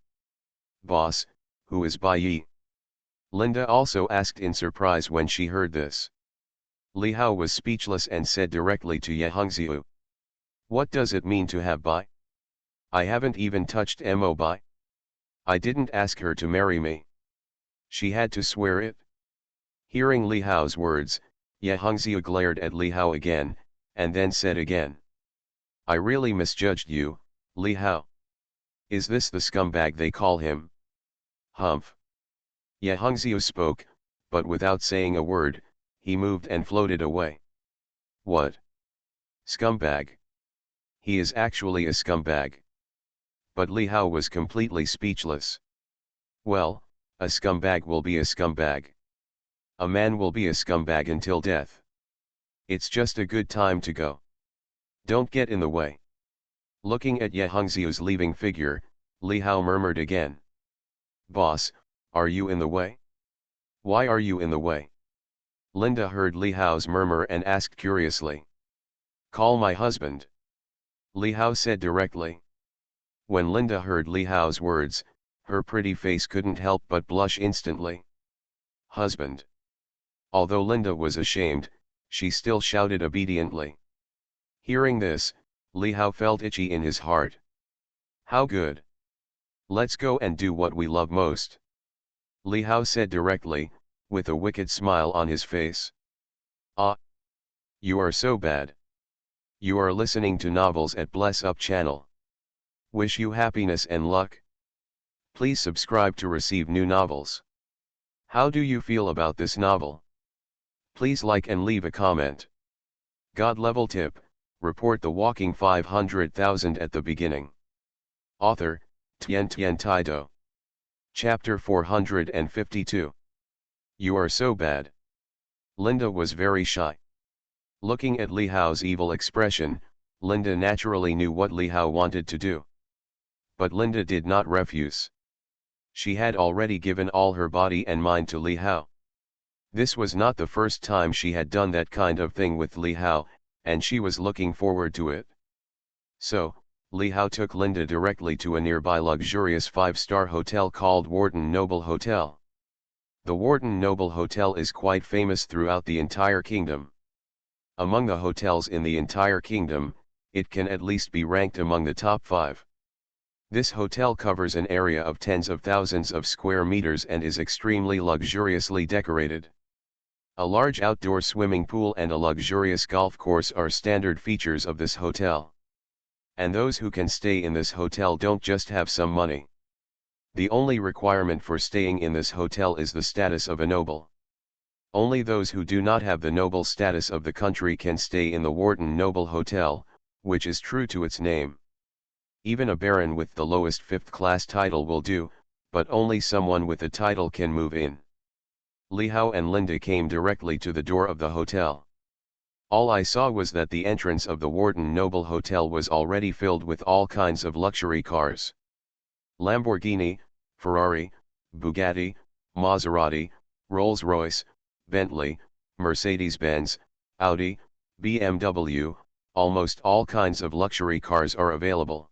Boss, who is Bai Yi? Linda also asked in surprise when she heard this. Li Hao was speechless and said directly to Ye Hongxiu. What does it mean to have Bai? I haven't even touched Mo Bai. I didn't ask her to marry me. She had to swear it. Hearing Li Hao's words, Ye Hongxiu glared at Li Hao again, and then said again. I really misjudged you, Li Hao. Is this the scumbag they call him? Humph. Ye Hongxiu spoke, but without saying a word, he moved and floated away. What? Scumbag. He is actually a scumbag. But Li Hao was completely speechless. Well, a scumbag will be a scumbag. A man will be a scumbag until death. It's just a good time to go. Don't get in the way. Looking at Ye Hongxiu's leaving figure, Li Hao murmured again. Boss, are you in the way? Why are you in the way? Linda heard Li Hao's murmur and asked curiously. Call my husband. Li Hao said directly. When Linda heard Li Hao's words, her pretty face couldn't help but blush instantly. Husband. Although Linda was ashamed, she still shouted obediently. Hearing this, Li Hao felt itchy in his heart. How good. Let's go and do what we love most. Li Hao said directly, with a wicked smile on his face. Ah. You are so bad. You are listening to novels at Bless Up channel. Wish you happiness and luck. Please subscribe to receive new novels. How do you feel about this novel? Please like and leave a comment. God level tip, report the walking 500,000 at the beginning. Author, Tian Tian Taido. Chapter 452. You are so bad. Linda was very shy. Looking at Li Hao's evil expression, Linda naturally knew what Li Hao wanted to do. But Linda did not refuse. She had already given all her body and mind to Li Hao. This was not the first time she had done that kind of thing with Li Hao, and she was looking forward to it. So, Li Hao took Linda directly to a nearby luxurious 5-star hotel called Wharton Noble Hotel. The Wharton Noble Hotel is quite famous throughout the entire kingdom. Among the hotels in the entire kingdom, it can at least be ranked among the top 5. This hotel covers an area of tens of thousands of square meters and is extremely luxuriously decorated. A large outdoor swimming pool and a luxurious golf course are standard features of this hotel. And those who can stay in this hotel don't just have some money. The only requirement for staying in this hotel is the status of a noble. Only those who do not have the noble status of the country can stay in the Wharton Noble Hotel, which is true to its name. Even a baron with the lowest 5th-class title will do, but only someone with a title can move in. Li Hao and Linda came directly to the door of the hotel. All I saw was that the entrance of the Wharton Noble Hotel was already filled with all kinds of luxury cars. Lamborghini, Ferrari, Bugatti, Maserati, Rolls-Royce, Bentley, Mercedes-Benz, Audi, BMW, almost all kinds of luxury cars are available.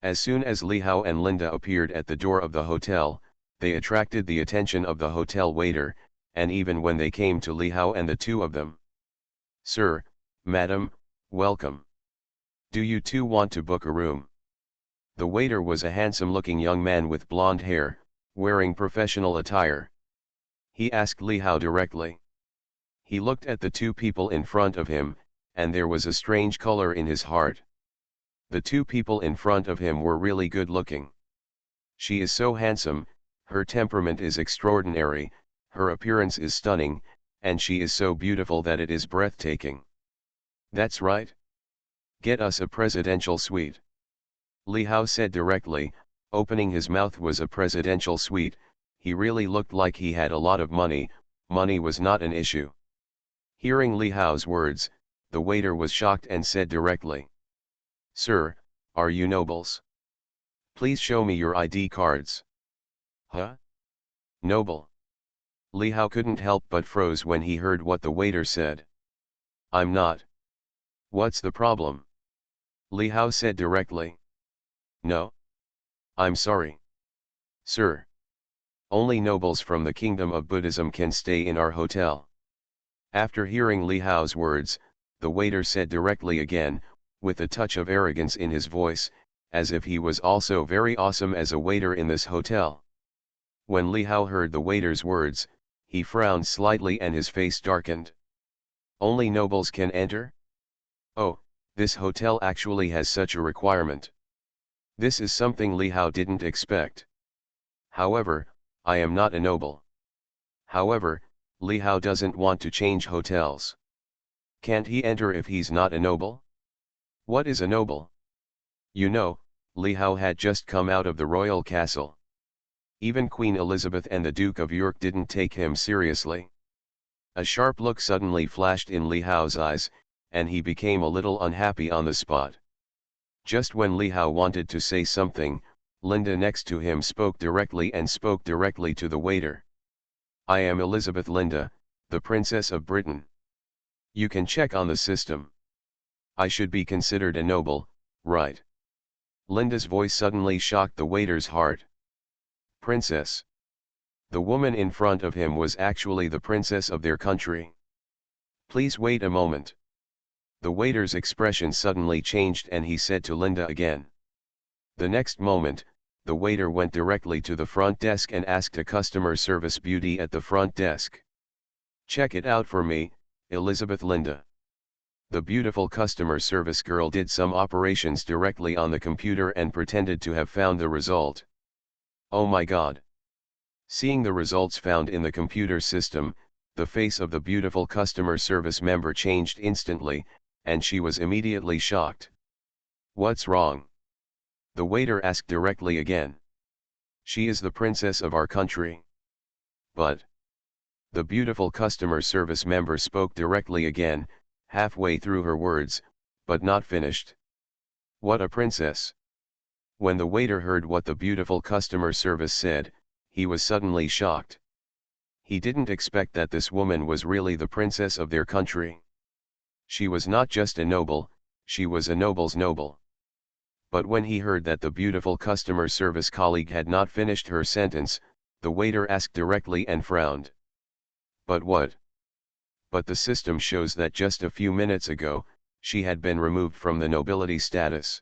As soon as Li Hao and Linda appeared at the door of the hotel, they attracted the attention of the hotel waiter, and even when they came to Li Hao and the two of them. Sir, madam, welcome. Do you two want to book a room? The waiter was a handsome-looking young man with blonde hair, wearing professional attire. He asked Li Hao directly. He looked at the two people in front of him, and there was a strange color in his heart. The two people in front of him were really good looking. She is so handsome, her temperament is extraordinary, her appearance is stunning, and she is so beautiful that it is breathtaking. That's right. Get us a presidential suite. Li Hao said directly. Opening his mouth was a presidential suite. He really looked like he had a lot of money. Money was not an issue. Hearing Li Hao's words, the waiter was shocked and said directly, "Sir, are you nobles? Please show me your ID cards." Huh? Noble? Li Hao couldn't help but froze when he heard what the waiter said. "I'm not." "What's the problem?" Li Hao said directly. "No? I'm sorry. Sir. Only nobles from the kingdom of Buddhism can stay in our hotel." After hearing Li Hao's words, the waiter said directly again, with a touch of arrogance in his voice, as if he was also very awesome as a waiter in this hotel. When Li Hao heard the waiter's words, he frowned slightly and his face darkened. "Only nobles can enter? Oh, this hotel actually has such a requirement." This is something Li Hao didn't expect. "However, I am not a noble." However, Li Hao doesn't want to change hotels. Can't he enter if he's not a noble? What is a noble? You know, Li Hao had just come out of the royal castle. Even Queen Elizabeth and the Duke of York didn't take him seriously. A sharp look suddenly flashed in Li Hao's eyes, and he became a little unhappy on the spot. Just when Li Hao wanted to say something, Linda next to him spoke directly to the waiter. "I am Elizabeth Linda, the Princess of Britain. You can check on the system. I should be considered a noble, right?" Linda's voice suddenly shocked the waiter's heart. Princess. The woman in front of him was actually the princess of their country. "Please wait a moment." The waiter's expression suddenly changed and he said to Linda again. The next moment, the waiter went directly to the front desk and asked a customer service beauty at the front desk. "Check it out for me, Elizabeth Linda." The beautiful customer service girl did some operations directly on the computer and pretended to have found the result. Oh my God! Seeing the results found in the computer system, the face of the beautiful customer service member changed instantly, and she was immediately shocked. "What's wrong?" the waiter asked directly again. "She is the princess of our country." "But..." the beautiful customer service member spoke directly again, halfway through her words, but not finished. "What a princess!" When the waiter heard what the beautiful customer service said, he was suddenly shocked. He didn't expect that this woman was really the princess of their country. She was not just a noble, she was a noble's noble. But when he heard that the beautiful customer service colleague had not finished her sentence, the waiter asked directly and frowned. "But what?" "But the system shows that just a few minutes ago, she had been removed from the nobility status.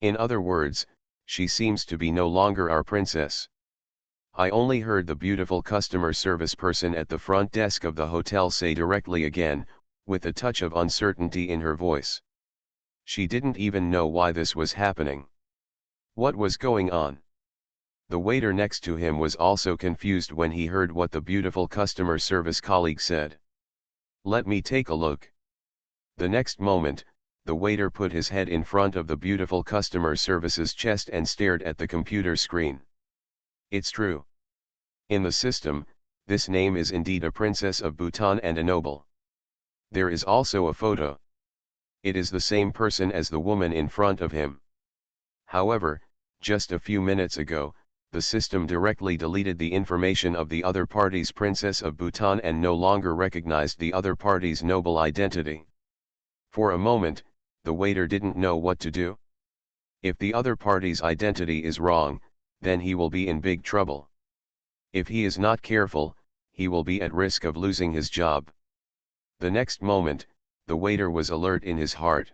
In other words, she seems to be no longer our princess." I only heard the beautiful customer service person at the front desk of the hotel say directly again, with a touch of uncertainty in her voice. She didn't even know why this was happening. What was going on? The waiter next to him was also confused when he heard what the beautiful customer service colleague said. "Let me take a look." The next moment, the waiter put his head in front of the beautiful customer service's chest and stared at the computer screen. It's true. In the system, this name is indeed a princess of Bhutan and a noble. There is also a photo. It is the same person as the woman in front of him. However, just a few minutes ago, the system directly deleted the information of the other party's princess of Bhutan and no longer recognized the other party's noble identity. For a moment, the waiter didn't know what to do. If the other party's identity is wrong, then he will be in big trouble. If he is not careful, he will be at risk of losing his job. The next moment, the waiter was alert in his heart.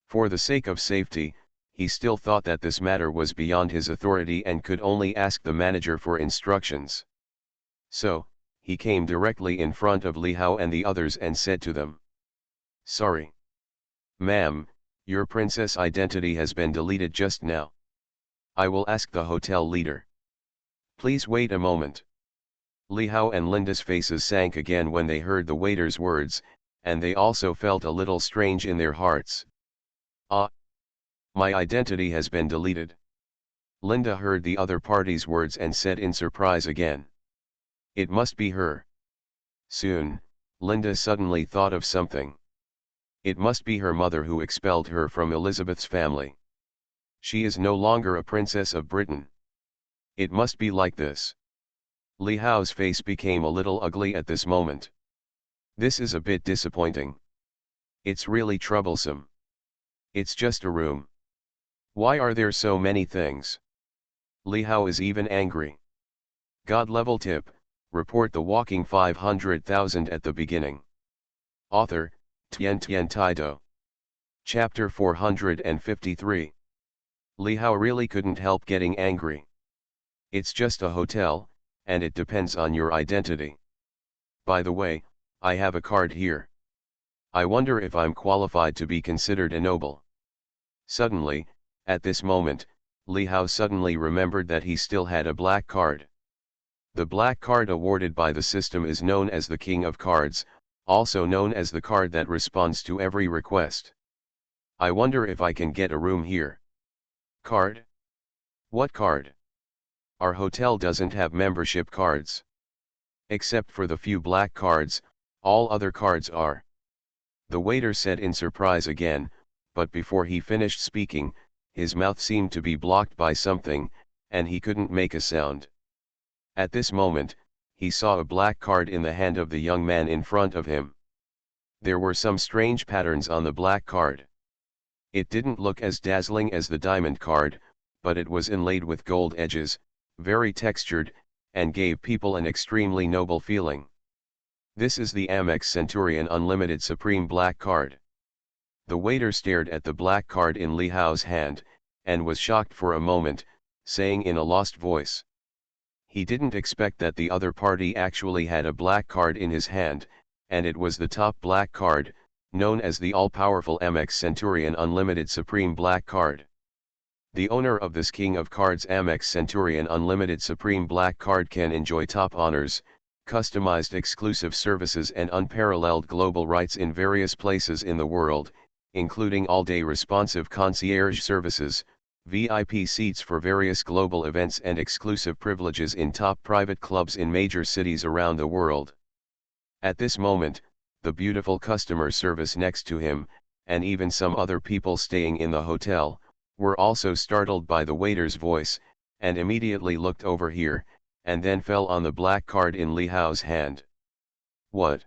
For the sake of safety, he still thought that this matter was beyond his authority and could only ask the manager for instructions. So, he came directly in front of Li Hao and the others and said to them, "Sorry. Ma'am, Your princess identity has been deleted just now. I will ask the hotel leader. Please wait a moment. Li Hao and Linda's faces sank again when they heard the waiter's words, and they also felt a little strange in their hearts. Ah! My identity has been deleted. Linda heard the other party's words and said in surprise again. It must be her. Soon, Linda suddenly thought of something. It must be her mother who expelled her from Elizabeth's family. She is no longer a princess of Britain. It must be like this. Li Hao's face became a little ugly at this moment. This is a bit disappointing. It's really troublesome. It's just a room. Why are there so many things? Li Hao is even angry. God level tip, report the walking 500,000 at the beginning. Author, Tian Tian Taido. Chapter 453. Li Hao really couldn't help getting angry. It's just a hotel, and it depends on your identity. By the way, I have a card here. I wonder if I'm qualified to be considered a noble. Suddenly, at this moment, Li Hao suddenly remembered that he still had a black card. The black card awarded by the system is known as the King of Cards, also known as the card that responds to every request. I wonder if I can get a room here. Card? What card? Our hotel doesn't have membership cards. Except for the few black cards, all other cards are. The waiter said in surprise again, but before he finished speaking, his mouth seemed to be blocked by something, and he couldn't make a sound. At this moment, he saw a black card in the hand of the young man in front of him. There were some strange patterns on the black card. It didn't look as dazzling as the diamond card, but it was inlaid with gold edges, very textured, and gave people an extremely noble feeling. This is the Amex Centurion Unlimited Supreme Black Card. The waiter stared at the black card in Li Hao's hand, and was shocked for a moment, saying in a lost voice. He didn't expect that the other party actually had a black card in his hand, and it was the top black card, known as the all-powerful Amex Centurion Unlimited Supreme Black Card. The owner of this King of Cards Amex Centurion Unlimited Supreme Black Card can enjoy top honors, customized exclusive services and unparalleled global rights in various places in the world, including all-day responsive concierge services, VIP seats for various global events and exclusive privileges in top private clubs in major cities around the world. At this moment, the beautiful customer service next to him, and even some other people staying in the hotel, were also startled by the waiter's voice, and immediately looked over here, and then fell on the black card in Li Hao's hand. What?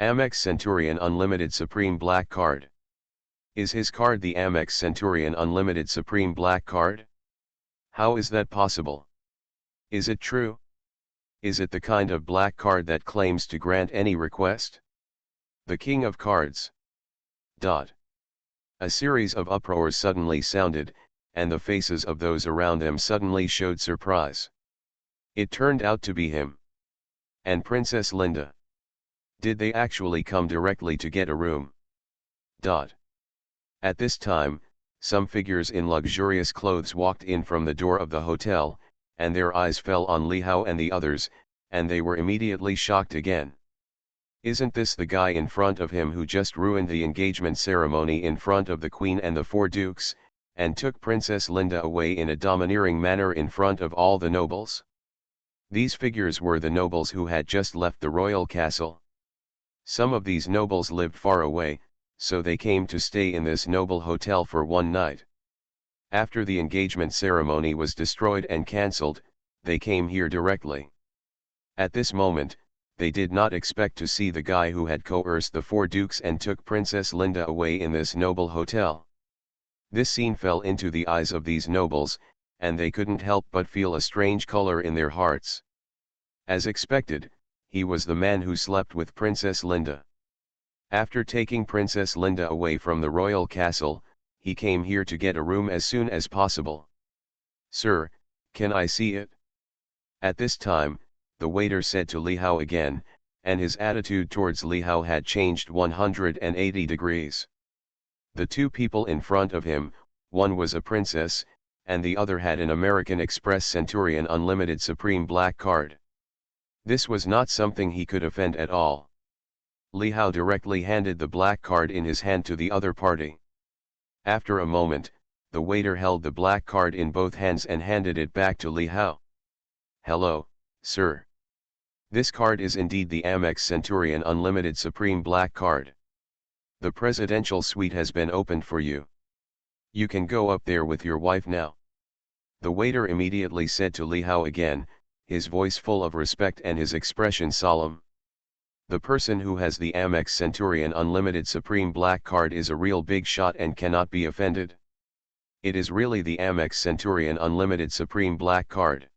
Amex Centurion Unlimited Supreme Black Card. Is his card the Amex Centurion Unlimited Supreme Black Card? How is that possible? Is it true? Is it the kind of black card that claims to grant any request? The King of Cards. A series of uproars suddenly sounded, and the faces of those around them suddenly showed surprise. It turned out to be him. And Princess Linda. Did they actually come directly to get a room? At this time, some figures in luxurious clothes walked in from the door of the hotel, and their eyes fell on Li Hao and the others, and they were immediately shocked again. Isn't this the guy in front of him who just ruined the engagement ceremony in front of the Queen and the four dukes, and took Princess Linda away in a domineering manner in front of all the nobles? These figures were the nobles who had just left the royal castle. Some of these nobles lived far away, so they came to stay in this noble hotel for one night. After the engagement ceremony was destroyed and cancelled, they came here directly. At this moment, they did not expect to see the guy who had coerced the four dukes and took Princess Linda away in this noble hotel. This scene fell into the eyes of these nobles, and they couldn't help but feel a strange color in their hearts. As expected, he was the man who slept with Princess Linda. After taking Princess Linda away from the royal castle, he came here to get a room as soon as possible. Sir, can I see it? At this time, the waiter said to Li Hao again, and his attitude towards Li Hao had changed 180 degrees. The two people in front of him, one was a princess, and the other had an American Express Centurion Unlimited Supreme Black Card. This was not something he could offend at all. Li Hao directly handed the black card in his hand to the other party. After a moment, the waiter held the black card in both hands and handed it back to Li Hao. "Hello, sir. This card is indeed the Amex Centurion Unlimited Supreme Black Card. The presidential suite has been opened for you. You can go up there with your wife now." The waiter immediately said to Li Hao again, his voice full of respect and his expression solemn. "The person who has the Amex Centurion Unlimited Supreme Black Card is a real big shot and cannot be offended. It is really the Amex Centurion Unlimited Supreme Black Card.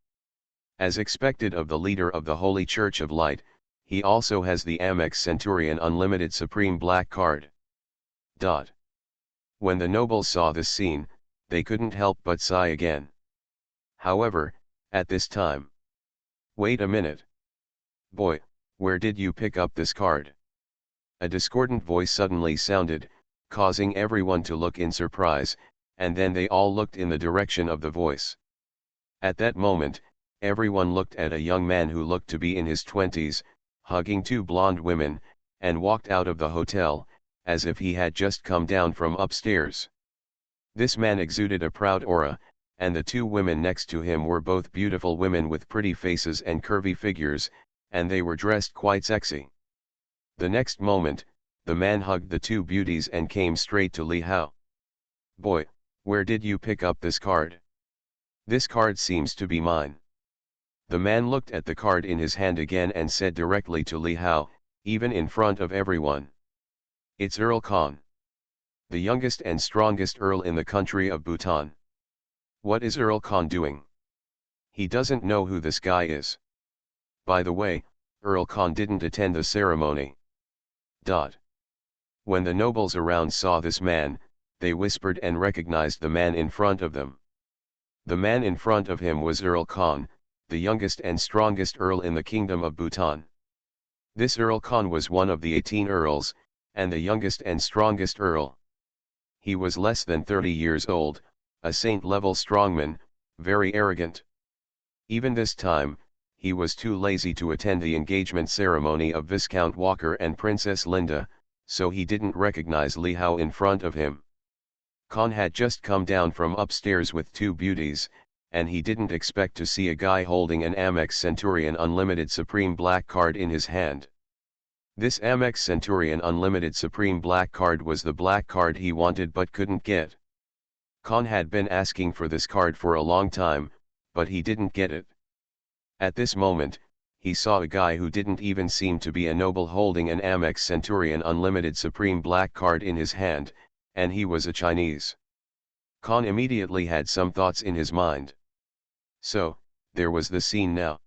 As expected of the leader of the Holy Church of Light, he also has the Amex Centurion Unlimited Supreme Black Card." When the nobles saw this scene, they couldn't help but sigh again. However, at this time, "Wait a minute. Boy, where did you pick up this card?" A discordant voice suddenly sounded, causing everyone to look in surprise, and then they all looked in the direction of the voice. At that moment, everyone looked at a young man who looked to be in his 20s, hugging two blonde women, and walked out of the hotel, as if he had just come down from upstairs. This man exuded a proud aura, and the two women next to him were both beautiful women with pretty faces and curvy figures, and they were dressed quite sexy. The next moment, the man hugged the two beauties and came straight to Li Hao. "Boy, where did you pick up this card? This card seems to be mine." The man looked at the card in his hand again and said directly to Li Hao, even in front of everyone, "It's Earl Khan. The youngest and strongest earl in the country of Bhutan. What is Earl Khan doing? He doesn't know who this guy is. By the way, Earl Khan didn't attend the ceremony." When the nobles around saw this man, they whispered and recognized the man in front of them. The man in front of him was Earl Khan, the youngest and strongest earl in the kingdom of Bhutan. This Earl Khan was one of the 18 earls, and the youngest and strongest earl. He was less than 30 years old, a saint-level strongman, very arrogant. Even this time, he was too lazy to attend the engagement ceremony of Viscount Walker and Princess Linda, so he didn't recognize Li Hao in front of him. Khan had just come down from upstairs with two beauties, and he didn't expect to see a guy holding an Amex Centurion Unlimited Supreme Black Card in his hand. This Amex Centurion Unlimited Supreme Black Card was the black card he wanted but couldn't get. Khan had been asking for this card for a long time, but he didn't get it. At this moment, he saw a guy who didn't even seem to be a noble holding an Amex Centurion Unlimited Supreme Black Card in his hand, and he was a Chinese. Khan immediately had some thoughts in his mind. So, there was the scene now.